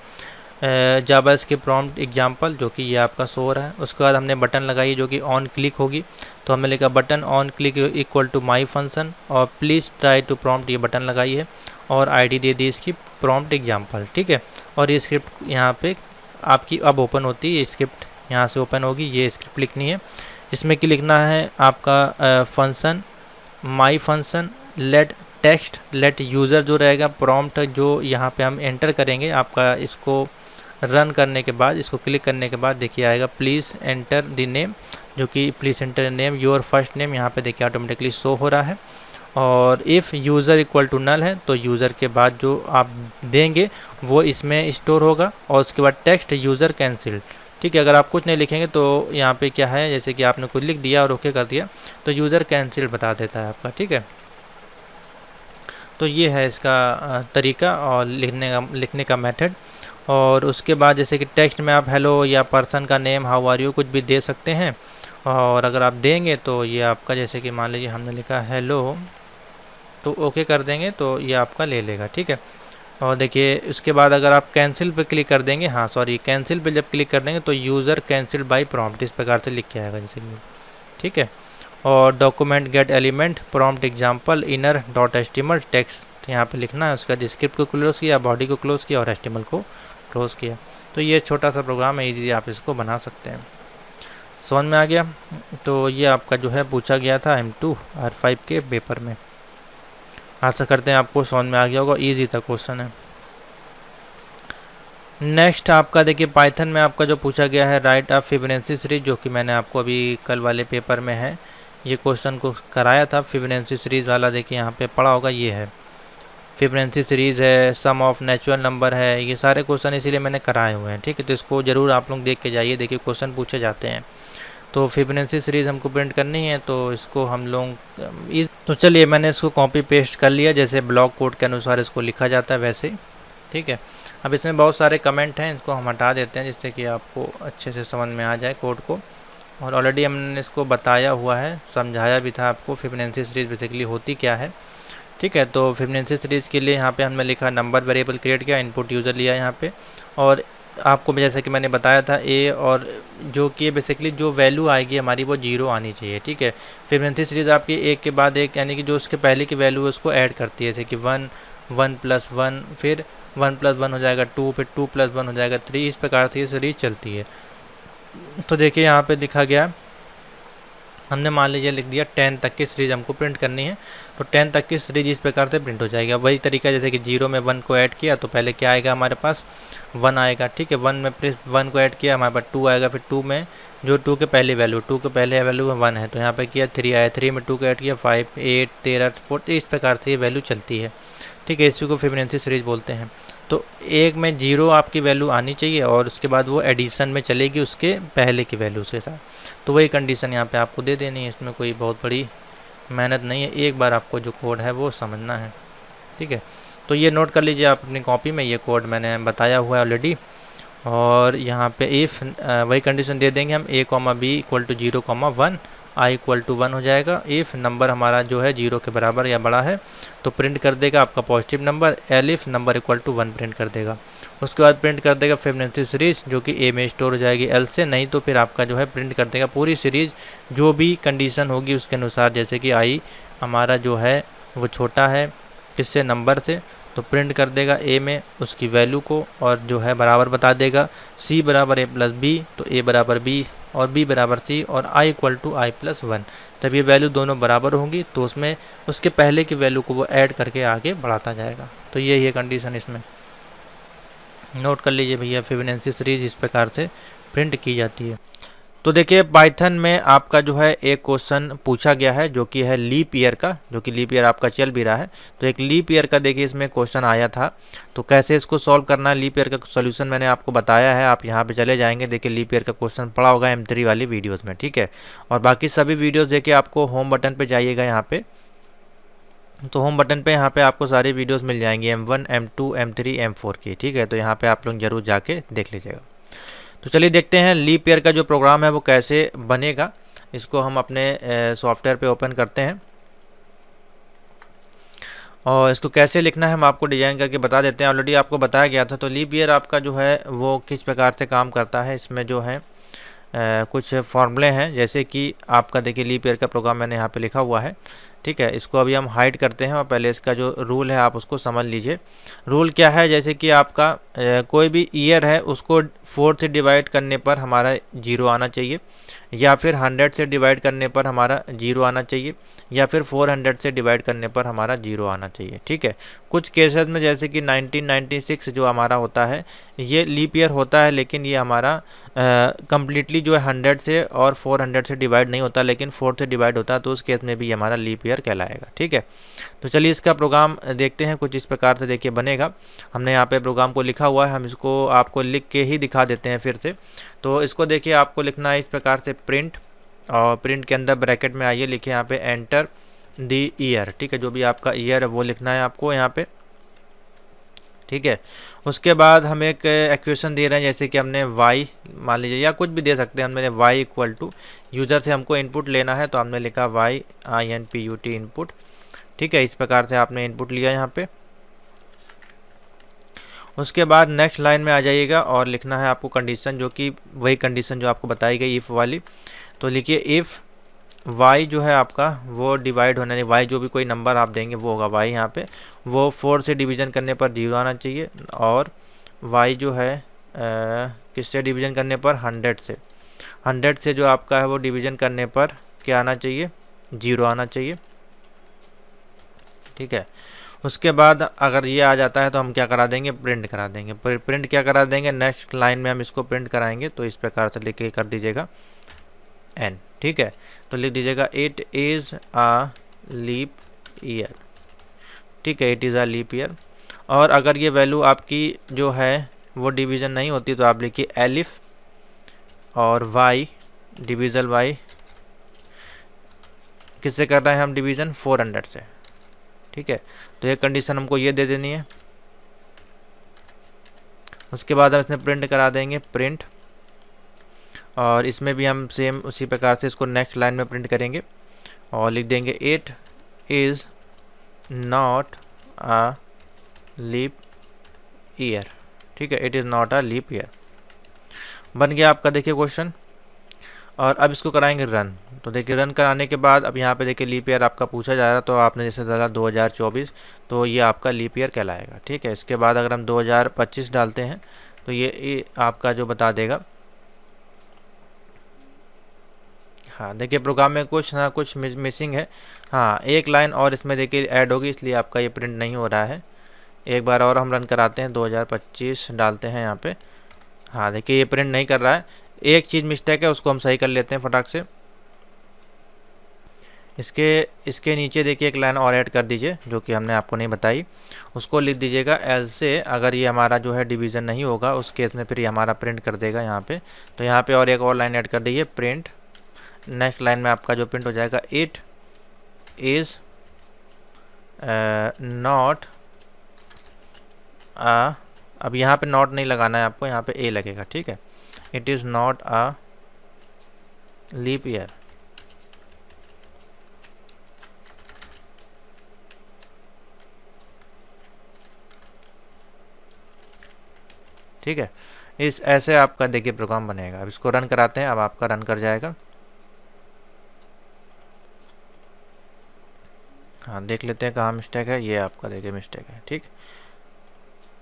जावास्क्रिप्ट प्रॉम्प्ट एग्जांपल, जो कि ये आपका शो हो रहा है। उसके बाद हमने बटन लगाई जो कि ऑन क्लिक होगी, तो हमने लिखा button on click equal to my function, और प्लीज़ ट्राई टू प्रॉम्प्ट, ये बटन लगाई है, और आईडी दे दी इसकी प्रॉम्प्ट एग्जांपल। ठीक है, और ये स्क्रिप्ट यहाँ पे आपकी अब ओपन होती है, स्क्रिप्ट यहाँ से ओपन होगी। ये स्क्रिप्ट लिखनी है, इसमें कि लिखना है आपका function my function let text let user जो रहेगा प्रॉम्प्ट जो यहाँ पे हम एंटर करेंगे आपका। इसको रन करने के बाद, इसको क्लिक करने के बाद देखिए आएगा प्लीज़ एंटर द नेम, जो कि please enter name your first name, यहाँ पे देखिए ऑटोमेटिकली शो हो रहा है। और if user equal to null है तो यूज़र के बाद जो आप देंगे वो इसमें स्टोर होगा। और उसके बाद टेक्स्ट यूज़र कैंसिल। ठीक है, अगर आप कुछ नहीं लिखेंगे तो यहाँ पे क्या है, जैसे कि आपने कुछ लिख दिया और ओके कर दिया तो यूज़र कैंसिल बता देता है आपका। ठीक है, तो ये है इसका तरीका और लिखने का मेथड। और उसके बाद जैसे कि टेक्स्ट में आप हेलो या पर्सन का नेम हाउ आर यू कुछ भी दे सकते हैं। और अगर आप देंगे तो ये आपका, जैसे कि मान लीजिए हमने लिखा हेलो तो ओके कर देंगे तो ये आपका ले लेगा। ठीक है, और देखिए उसके बाद अगर आप कैंसिल पे क्लिक कर देंगे, हाँ सॉरी कैंसिल पे जब क्लिक कर देंगे तो यूज़र कैंसिल बाय प्रॉम्प्ट, इस प्रकार से लिख के आएगा जैसे कि। ठीक है, और document gate element prompt example inner dot HTML text यहाँ पे लिखना है। उसका स्क्रिप्ट को क्लोज किया, बॉडी को क्लोज किया और HTML को क्लोज किया। तो ये छोटा सा प्रोग्राम है, ईजी आप इसको बना सकते हैं। समझ में आ गया। तो ये आपका जो है पूछा गया था M2 R5 के पेपर में। आशा करते हैं आपको समझ में आ गया होगा, ईजी था क्वेश्चन है। नेक्स्ट आपका देखिए पाइथन में आपका जो पूछा गया है राइट अ फिबोनाची सीरीज, जो कि मैंने आपको अभी कल वाले पेपर में है ये क्वेश्चन को कराया था। फिबोनाची सीरीज़ वाला देखिए यहाँ पे पड़ा होगा, ये है फिबोनाची सीरीज़ है, सम ऑफ नेचुरल नंबर है, ये सारे क्वेश्चन इसीलिए मैंने कराए हुए हैं। ठीक है, तो इसको ज़रूर आप लोग देख के जाइए, देखिए क्वेश्चन पूछे जाते हैं। तो फिबोनाची सीरीज़ हमको प्रिंट करनी है तो इसको हम लोग तो चलिए मैंने इसको कॉपी पेस्ट कर लिया, जैसे ब्लॉक कोड के अनुसार इसको लिखा जाता है वैसे। ठीक है, अब इसमें बहुत सारे कमेंट हैं, इसको हम हटा देते हैं जिससे कि आपको अच्छे से समझ में आ जाए कोड को। और ऑलरेडी हमने इसको बताया हुआ है, समझाया भी था आपको फिबोनाची सीरीज़ बेसिकली होती क्या है। ठीक है, तो फिबोनाची सीरीज़ के लिए यहाँ पे हमने लिखा नंबर वेरिएबल क्रिएट किया, इनपुट यूज़र लिया यहाँ पे, और आपको जैसे कि मैंने बताया था ए, और जो कि बेसिकली जो वैल्यू आएगी हमारी वो 0 आनी चाहिए। ठीक है, फिबोनाची सीरीज़ आपकी एक के बाद एक, यानी कि जो उसके पहले की वैल्यू है उसको ऐड करती है, जैसे कि 1 1 + 1 फिर 1+1 हो जाएगा 2, फिर 2+1 हो जाएगा 3, इस प्रकार से ये सीरीज चलती है। तो देखिए यहाँ पे लिखा गया, हमने मान लीजिए लिख दिया 10 तक की सीरीज हमको प्रिंट करनी है, तो 10 तक की सीरीज इस प्रकार से प्रिंट हो जाएगी। अब वही तरीका जैसे कि 0 में 1 को ऐड किया तो पहले क्या आएगा हमारे पास 1 आएगा, ठीक है। 1 में प्लस 1 को ऐड किया हमारे पास 2 आएगा, फिर 2 में जो 2 के पहले वैल्यू 1 है, तो यहाँ पे किया 3 आया, 3 में 2 को ऐड किया 5, 8, 13, 14, इस प्रकार से ये वैल्यू चलती है, ठीक है। इसी को फिबोनाची सीरीज बोलते हैं। तो एक में 0 आपकी वैल्यू आनी चाहिए और उसके बाद वो एडिशन में चलेगी उसके पहले की वैल्यू के साथ, तो वही कंडीशन यहाँ पे आपको दे देनी है। इसमें कोई बहुत बड़ी मेहनत नहीं है, एक बार आपको जो कोड है वो समझना है, ठीक है। तो ये नोट कर लीजिए आप अपनी कॉपी में, ये कोड मैंने बताया हुआ है ऑलरेडी। और यहाँ पे इफ़ वही कंडीशन दे देंगे हम, a, b = 0, 1, i = 1 हो जाएगा। इफ़ नंबर हमारा जो है 0 के बराबर या बड़ा है तो प्रिंट कर देगा आपका positive number, elif number = 1 print कर देगा। उसके बाद प्रिंट कर देगा फिबोनाची सीरीज जो कि ए में स्टोर हो जाएगी एल से, नहीं तो फिर आपका जो है प्रिंट कर देगा पूरी सीरीज जो भी कंडीशन होगी उसके अनुसार, जैसे कि आई हमारा जो है वो छोटा है किससे, नंबर से, तो प्रिंट कर देगा ए में उसकी वैल्यू को और जो है बराबर बता देगा c बराबर a+b, तो a बराबर b और b बराबर c और i = i+1। तब ये वैल्यू दोनों बराबर होंगी तो उसमें उसके पहले की वैल्यू को वो ऐड करके आगे बढ़ाता जाएगा। तो ये है कंडीशन, इसमें नोट कर लीजिए भैया। फिबोनाची सीरीज इस प्रकार से प्रिंट की जाती है। तो देखिए पाइथन में आपका जो है एक क्वेश्चन पूछा गया है जो कि है लीप ईयर का, जो कि लीप ईयर आपका चल भी रहा है। तो एक लीप ईयर का देखिए इसमें क्वेश्चन आया था, तो कैसे इसको सॉल्व करना है, लीप ईयर का सोल्यूशन मैंने आपको बताया है। आप यहाँ पे चले जाएंगे, देखिए लीप ईयर का क्वेश्चन पड़ा होगा M3 वाली वीडियोज़ में, ठीक है। और बाकी सभी वीडियोज़ देखिए आपको होम बटन पर जाइएगा यहाँ पे, तो होम बटन पे यहाँ पे आपको सारी वीडियोस मिल जाएंगी M1, M2, M3, M4 की, ठीक है। तो यहाँ पे आप लोग जरूर जाके देख लीजिएगा। तो चलिए देखते हैं लीप ईयर का जो प्रोग्राम है वो कैसे बनेगा। इसको हम अपने सॉफ्टवेयर पे ओपन करते हैं और इसको कैसे लिखना है हम आपको डिज़ाइन करके बता देते हैं। ऑलरेडी आपको बताया गया था। तो लीप ईयर आपका जो है वो किस प्रकार से काम करता है, इसमें जो है कुछ फॉर्मूले हैं, जैसे कि आपका देखिए लीप ईयर का प्रोग्राम मैंने यहाँ पे लिखा हुआ है, ठीक है। इसको अभी हम हाइड करते हैं और पहले इसका जो रूल है आप उसको समझ लीजिए। रूल क्या है, जैसे कि आपका कोई भी ईयर है उसको 4 से डिवाइड करने पर हमारा 0 आना चाहिए, या फिर 100 से डिवाइड करने पर हमारा 0 आना चाहिए, या फिर 400 से डिवाइड करने पर हमारा 0 आना चाहिए, ठीक है। कुछ केसेस में जैसे कि 1996 जो हमारा होता है ये लीप ईयर होता है, लेकिन ये हमारा कम्प्लीटली जो है 100 से और 400 से डिवाइड नहीं होता, लेकिन 4 से डिवाइड होता है, तो उस केस में भी हमारा लीप ईयर कहलाएगा, ठीक है। तो चलिए इसका प्रोग्राम देखते हैं, कुछ इस प्रकार से देखिए बनेगा। हमने यहाँ पे प्रोग्राम को लिखा हुआ है, हम इसको आपको लिख के ही दिखा देते हैं फिर से। तो इसको देखिए आपको लिखना है इस प्रकार से प्रिंट, और प्रिंट के अंदर ब्रैकेट में आइए लिखिए यहाँ पे एंटर दी ईयर, ठीक है। जो भी आपका ईयर है वो लिखना है आपको यहाँ पे, ठीक है। उसके बाद हम एक इक्वेशन दे रहे हैं, जैसे कि हमने y मान लीजिए या कुछ भी दे सकते हैं, हमने y = यूज़र से हमको इनपुट लेना है, तो हमने लिखा y input इनपुट, ठीक है। इस प्रकार से आपने इनपुट लिया यहाँ पे। उसके बाद नेक्स्ट लाइन में आ जाइएगा और लिखना है आपको कंडीशन, जो कि वही कंडीशन जो आपको बताई गई इफ़ वाली। तो लिखिए इफ़ y जो है आपका वो डिवाइड होना, y जो भी कोई नंबर आप देंगे वो होगा y, यहाँ पे वो 4 से डिवीज़न करने पर 0 आना चाहिए, और y जो है किससे डिवीज़न करने पर 100 से जो आपका है वो डिवीज़न करने पर क्या आना चाहिए, 0 आना चाहिए, ठीक है। उसके बाद अगर ये आ जाता है तो हम क्या करा देंगे, प्रिंट करा देंगे। प्रिंट क्या करा देंगे, नेक्स्ट लाइन में हम इसको प्रिंट कराएंगे, तो इस प्रकार से लिख के कर दीजिएगा n, ठीक है। तो लिख दीजिएगा it is a leap year, ठीक है, it is a leap year. और अगर ये वैल्यू आपकी जो है वो डिवीज़न नहीं होती तो आप लिखिए एलिफ और y डिविज़ल y, किससे कर रहे हैं हम डिवीज़न, 400 से, ठीक है। तो ये कंडीशन हमको ये दे देनी है। उसके बाद हम इसमें प्रिंट करा देंगे प्रिंट, और इसमें भी हम सेम उसी प्रकार से इसको नेक्स्ट लाइन में प्रिंट करेंगे और लिख देंगे it is not a leap year, ठीक है, it is not a leap year. बन गया आपका देखिए क्वेश्चन। और अब इसको कराएंगे रन। तो देखिए रन कराने के बाद अब यहाँ पे देखिए लीप ईयर आपका पूछा जा रहा है, तो आपने जैसे डाला 2024, तो ये आपका लीप ईयर कहलाएगा। ठीक है, इसके बाद अगर हम 2025 डालते हैं तो ये आपका जो बता देगा। हाँ देखिए प्रोग्राम में कुछ ना कुछ मिसिंग है। हाँ एक लाइन और इसमें देखिए ऐड होगी, इसलिए आपका ये प्रिंट नहीं हो रहा है। एक बार और हम रन कराते हैं, 2025 डालते हैं यहाँ पे। हाँ देखिए ये प्रिंट नहीं कर रहा है, एक चीज़ मिस्टेक है, उसको हम सही कर लेते हैं फटाक से। इसके नीचे देखिए एक लाइन और ऐड कर दीजिए, जो कि हमने आपको नहीं बताई। उसको लिख दीजिएगा एल से, अगर ये हमारा जो है डिवीज़न नहीं होगा उस केस में फिर ये हमारा प्रिंट कर देगा यहाँ पे। तो यहाँ पे और एक और लाइन ऐड कर दीजिए प्रिंट। नेक्स्ट लाइन में आपका जो प्रिंट हो जाएगा, इट इज़ नॉट आ, अब यहाँ पे नॉट नहीं लगाना है आपको, यहाँ पे ए लगेगा। ठीक है, it is not a leap year. ठीक है, इस ऐसे आपका देखिए प्रोग्राम बनेगा। अब इसको रन कराते हैं, अब आपका रन कर जाएगा। हाँ देख लेते हैं कहाँ मिस्टेक है, ये आपका देखिए मिस्टेक है। ठीक,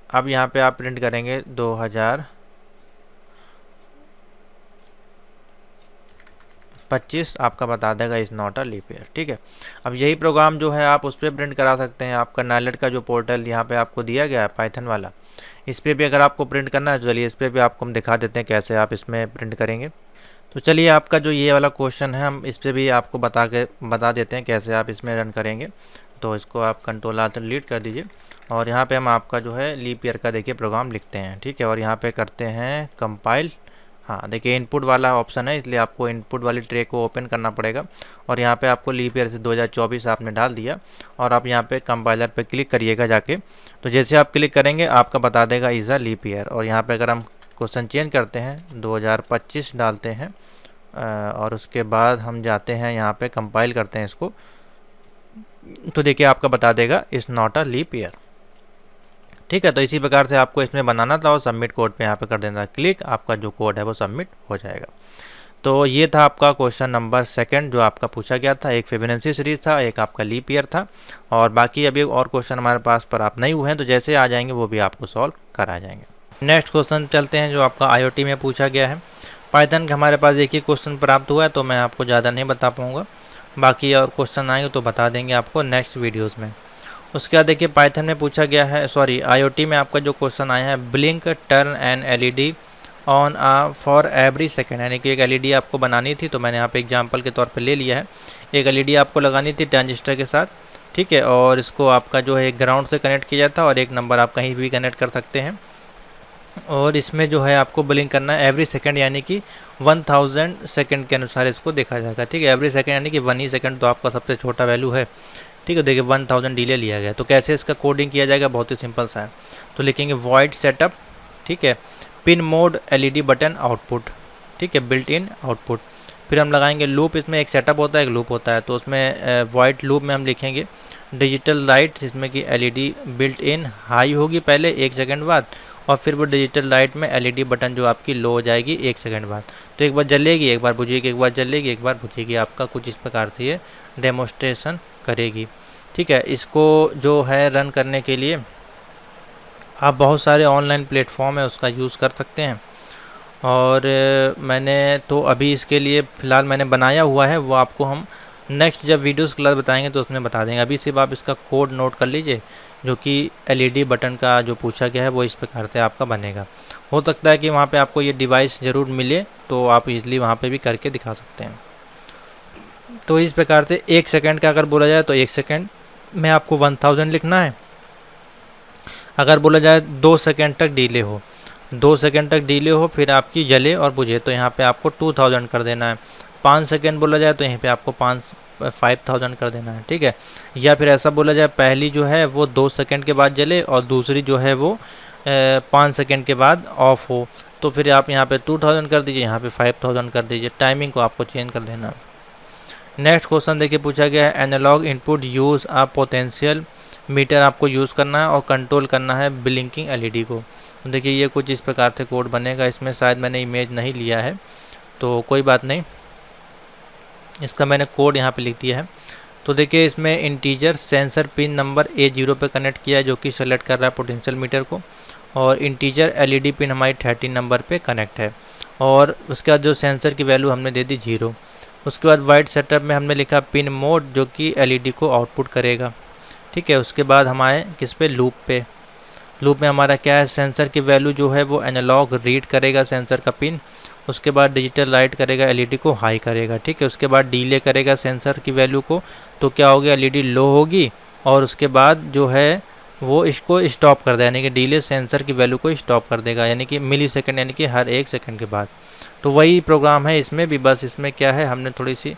अब यहाँ पे आप प्रिंट करेंगे 2025, आपका बता देगा is not a leap year. ठीक है, अब यही प्रोग्राम जो है आप उस पर प्रिंट करा सकते हैं। आपका नाइलेट का जो पोर्टल यहाँ पे आपको दिया गया है पाइथन वाला, इस पर भी अगर आपको प्रिंट करना है तो चलिए इस पर भी आपको हम दिखा देते हैं कैसे आप इसमें प्रिंट करेंगे। तो चलिए आपका जो ये वाला क्वेश्चन है हम इस पर भी आपको बता देते हैं कैसे आप इसमें रन करेंगे। तो इसको आप कंट्रोल आल्ट डिलीट कर दीजिए और यहाँ पे हम आपका जो है लीप ईयर का देखिए प्रोग्राम लिखते हैं। ठीक है, और यहाँ पे करते हैं कंपाइल। हाँ देखिए इनपुट वाला ऑप्शन है, इसलिए आपको इनपुट वाली ट्रे को ओपन करना पड़ेगा और यहाँ पे आपको लीप ईयर से 2024 आपने डाल दिया और आप यहाँ पे कंपाइलर पे क्लिक करिएगा जाके। तो जैसे आप क्लिक करेंगे आपका बता देगा इज़ अ लीप ईयर। और यहाँ पे अगर हम क्वेश्चन चेंज करते हैं, 2025 डालते हैं और उसके बाद हम जाते हैं यहाँ पे कंपाइल करते हैं इसको, तो देखिए आपका बता देगा is not a leap year. ठीक है, तो इसी प्रकार से आपको इसमें बनाना था और सबमिट कोड पे यहाँ पे कर देना क्लिक, आपका जो कोड है वो सबमिट हो जाएगा। तो ये था आपका क्वेश्चन नंबर 2 जो आपका पूछा गया था। एक फिबोनाची सीरीज था, एक आपका लीप ईयर था और बाकी अभी और क्वेश्चन हमारे पास पर आप नहीं हुए हैं, तो जैसे आ जाएंगे वो भी आपको सॉल्व करा जाएंगे। नेक्स्ट क्वेश्चन चलते हैं जो आपका IoT में पूछा गया है। पाइथन का हमारे पास एक ही क्वेश्चन प्राप्त हुआ है, तो मैं आपको ज़्यादा नहीं बता पाऊँगा, बाकी और क्वेश्चन आएंगे तो बता देंगे आपको नेक्स्ट वीडियोज़ में। उसके बाद देखिए पाइथन में पूछा गया है, सॉरी IoT में आपका जो क्वेश्चन आया है, blink turn an LED on for every second, यानी कि एक LED आपको बनानी थी। तो मैंने यहाँ पे एग्जांपल के तौर पे ले लिया है, एक LED आपको लगानी थी ट्रांजिस्टर के साथ। ठीक है, और इसको आपका जो है ग्राउंड से कनेक्ट किया जाता है और एक नंबर आप कहीं भी कनेक्ट कर सकते हैं। और इसमें जो है आपको ब्लिंक करना है एवरी सेकंड, यानी कि 1000 सेकंड के अनुसार इसको देखा जाएगा। ठीक है, एवरी सेकंड यानी कि 1 ही सेकंड तो आपका सबसे छोटा वैल्यू है। ठीक है, देखिए 1000 डिले लिया गया। तो कैसे इसका कोडिंग किया जाएगा, बहुत ही सिंपल सा है। तो लिखेंगे वॉइड सेटअप, ठीक है, pin mode LED button output, ठीक है, बिल्ट इन आउटपुट। फिर हम लगाएंगे लूप, इसमें एक सेटअप होता है एक लूप होता है। तो उसमें वॉइड लूप में हम लिखेंगे डिजिटल लाइट, जिसमें कि LED बिल्ट इन हाई होगी पहले 1 सेकंड बाद, और फिर वो डिजिटल लाइट में LED बटन जो आपकी लो हो जाएगी 1 सेकंड बाद। तो एक बार जलेगी, एक बार बुझेगी, एक बार जलेगी, एक बार बुझेगी। आपका कुछ इस प्रकार से ये डेमोस्ट्रेशन करेगी। ठीक है, इसको जो है रन करने के लिए आप बहुत सारे ऑनलाइन प्लेटफॉर्म है उसका यूज़ कर सकते हैं। और मैंने तो अभी इसके लिए फ़िलहाल मैंने बनाया हुआ है, वो आपको हम नेक्स्ट जब वीडियोस क्लास बताएंगे तो उसमें बता देंगे। अभी सिर्फ आप इसका कोड नोट कर लीजिए, जो कि LED बटन का जो पूछा गया है वो इस प्रकार से आपका बनेगा। हो सकता है कि वहाँ पे आपको ये डिवाइस ज़रूर मिले, तो आप इजीली वहाँ पे भी करके दिखा सकते हैं। तो इस प्रकार से 1 सेकंड का अगर बोला जाए तो 1 सेकंड में आपको 1000 लिखना है। अगर बोला जाए 2 सेकंड तक डिले हो, 2 सेकंड तक डिले हो फिर आपकी जले और बुझे, तो यहाँ पे आपको 2000 कर देना है। 5 सेकंड बोला जाए तो यहीं पे आपको 5000 कर देना है। ठीक है, या फिर ऐसा बोला जाए पहली जो है वो 2 सेकंड के बाद जले और दूसरी जो है वो 5 सेकंड के बाद ऑफ हो, तो फिर आप यहाँ पे 2000 कर दीजिए, यहाँ पे 5000 कर दीजिए। टाइमिंग को आपको चेंज कर देना। नेक्स्ट क्वेश्चन देखिए पूछा गया है, एनालॉग इनपुट यूज़ आ पोटेंशियल मीटर आपको यूज़ करना है और कंट्रोल करना है ब्लिंकिंग LED को। तो देखिए ये कुछ इस प्रकार से कोड बनेगा। इसमें शायद मैंने इमेज नहीं लिया है, तो कोई बात नहीं, इसका मैंने कोड यहाँ पे लिख दिया है। तो देखिए इसमें integer sensor pin number A0 पे कनेक्ट किया है, जो कि सेलेक्ट कर रहा है पोटेंशियल मीटर को, और इंटीजर LED पिन हमारी 13 नंबर पे कनेक्ट है, और उसके बाद जो सेंसर की वैल्यू हमने दे दी 0। उसके बाद वाइड सेटअप में हमने लिखा पिन मोड, जो कि LED को आउटपुट करेगा, ठीक है। उसके बाद हमारे किस पे, लूप पे। लूप में हमारा क्या है, सेंसर की वैल्यू जो है वो एनालॉग रीड करेगा सेंसर का पिन, उसके बाद डिजिटल राइट करेगा, LED को हाई करेगा, ठीक है। उसके बाद डिले करेगा सेंसर की वैल्यू को, तो क्या होगी, LED लो होगी, और उसके बाद जो है वो इसको स्टॉप कर देगा, यानी कि डिले सेंसर की वैल्यू को स्टॉप कर देगा, यानी कि मिली सेकेंड, यानी कि हर 1 सेकंड के बाद। तो वही प्रोग्राम है इसमें भी, बस इसमें क्या है, हमने थोड़ी सी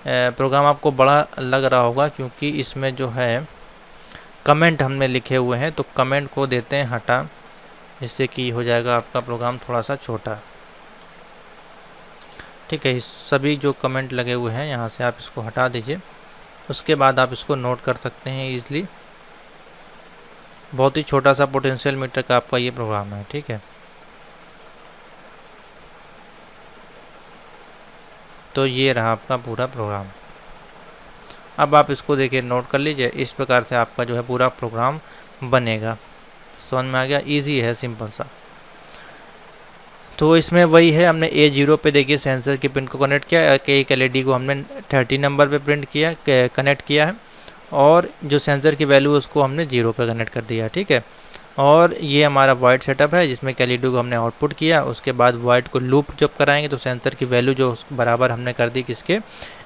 प्रोग्राम आपको बड़ा लग रहा होगा क्योंकि इसमें जो है कमेंट हमने लिखे हुए हैं, तो कमेंट को देते हैं हटा, जिससे कि हो जाएगा आपका प्रोग्राम थोड़ा सा छोटा, ठीक है। इस सभी जो कमेंट लगे हुए हैं यहाँ से आप इसको हटा दीजिए, उसके बाद आप इसको नोट कर सकते हैं ईजिली। बहुत ही छोटा सा पोटेंशियल मीटर का आपका ये प्रोग्राम है, ठीक है। तो ये रहा आपका पूरा प्रोग्राम। अब आप इसको देखिए, नोट कर लीजिए, इस प्रकार से आपका जो है पूरा प्रोग्राम बनेगा। समझ में आ गया, इजी है, सिंपल सा। तो इसमें वही है, हमने A0 पे देखिए सेंसर की पिन को कनेक्ट किया, एक LED को हमने 30 नंबर पे प्रिंट किया, कनेक्ट किया है, और जो सेंसर की वैल्यू उसको हमने 0 पे कनेक्ट कर दिया, ठीक है। और ये हमारा वाइड सेटअप है जिसमें LED को हमने आउटपुट किया। उसके बाद वाइड को लूप जब कराएंगे तो सेंसर की वैल्यू जो बराबर हमने कर दी किसके,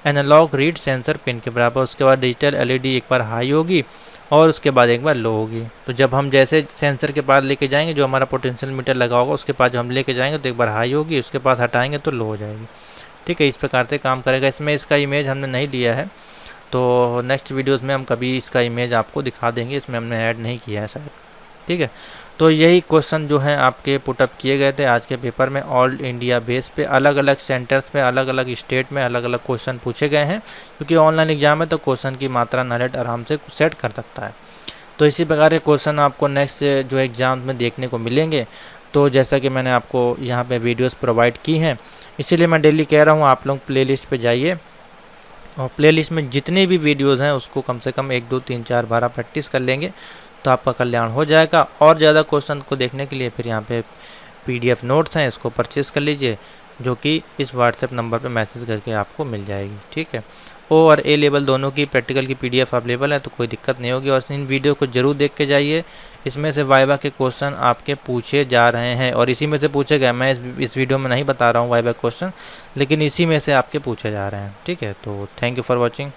एनालॉग रीड सेंसर पिन के बराबर। उसके बाद डिजिटल LED एक बार हाई होगी और उसके बाद एक बार लो होगी। तो जब हम जैसे सेंसर के पास लेके जाएंगे, जो हमारा पोटेंशियल मीटर लगा होगा उसके पास जब हम लेके जाएंगे तो एक बार हाई होगी, उसके पास हटाएंगे तो लो हो जाएगी, ठीक है। इस प्रकार से काम करेगा। इसमें इसका इमेज हमने नहीं लिया है, तो नेक्स्ट वीडियोज़ में हम कभी इसका इमेज आपको दिखा देंगे, इसमें हमने ऐड नहीं किया है शायद, ठीक है। तो यही क्वेश्चन जो हैं आपके पुटअप किए गए थे आज के पेपर में। ऑल इंडिया बेस पे अलग अलग सेंटर्स पे, अलग अलग स्टेट में अलग अलग क्वेश्चन पूछे गए हैं, क्योंकि ऑनलाइन एग्जाम है तो क्वेश्चन की मात्रा नॉलेज आराम से सेट कर सकता है। तो इसी प्रकार के क्वेश्चन आपको नेक्स्ट जो एग्ज़ाम में देखने को मिलेंगे। तो जैसा कि मैंने आपको यहाँ पे वीडियोस प्रोवाइड की हैं, इसीलिए मैं डेली कह रहा हूँ आप लोग प्लेलिस्ट पे जाइए, और प्लेलिस्ट में जितनी भी वीडियोस हैं उसको कम से कम 1 2 3 4 बार प्रैक्टिस कर लेंगे तो आपका कल्याण हो जाएगा। और ज़्यादा क्वेश्चन को देखने के लिए फिर यहाँ पे PDF नोट्स हैं, इसको परचेज़ कर लीजिए, जो कि इस व्हाट्सएप नंबर पे मैसेज करके आपको मिल जाएगी, ठीक है। O और A लेवल दोनों की प्रैक्टिकल की PDF अवेलेबल है, तो कोई दिक्कत नहीं होगी। और इन वीडियो को जरूर देख के जाइए, इसमें से वाइवा के क्वेश्चन आपके पूछे जा रहे हैं, और इसी में से पूछे गए। मैं इस वीडियो में नहीं बता रहा हूँ वाइवा क्वेश्चन, लेकिन इसी में से आपके पूछे जा रहे हैं, ठीक है। तो थैंक यू फॉर वॉचिंग।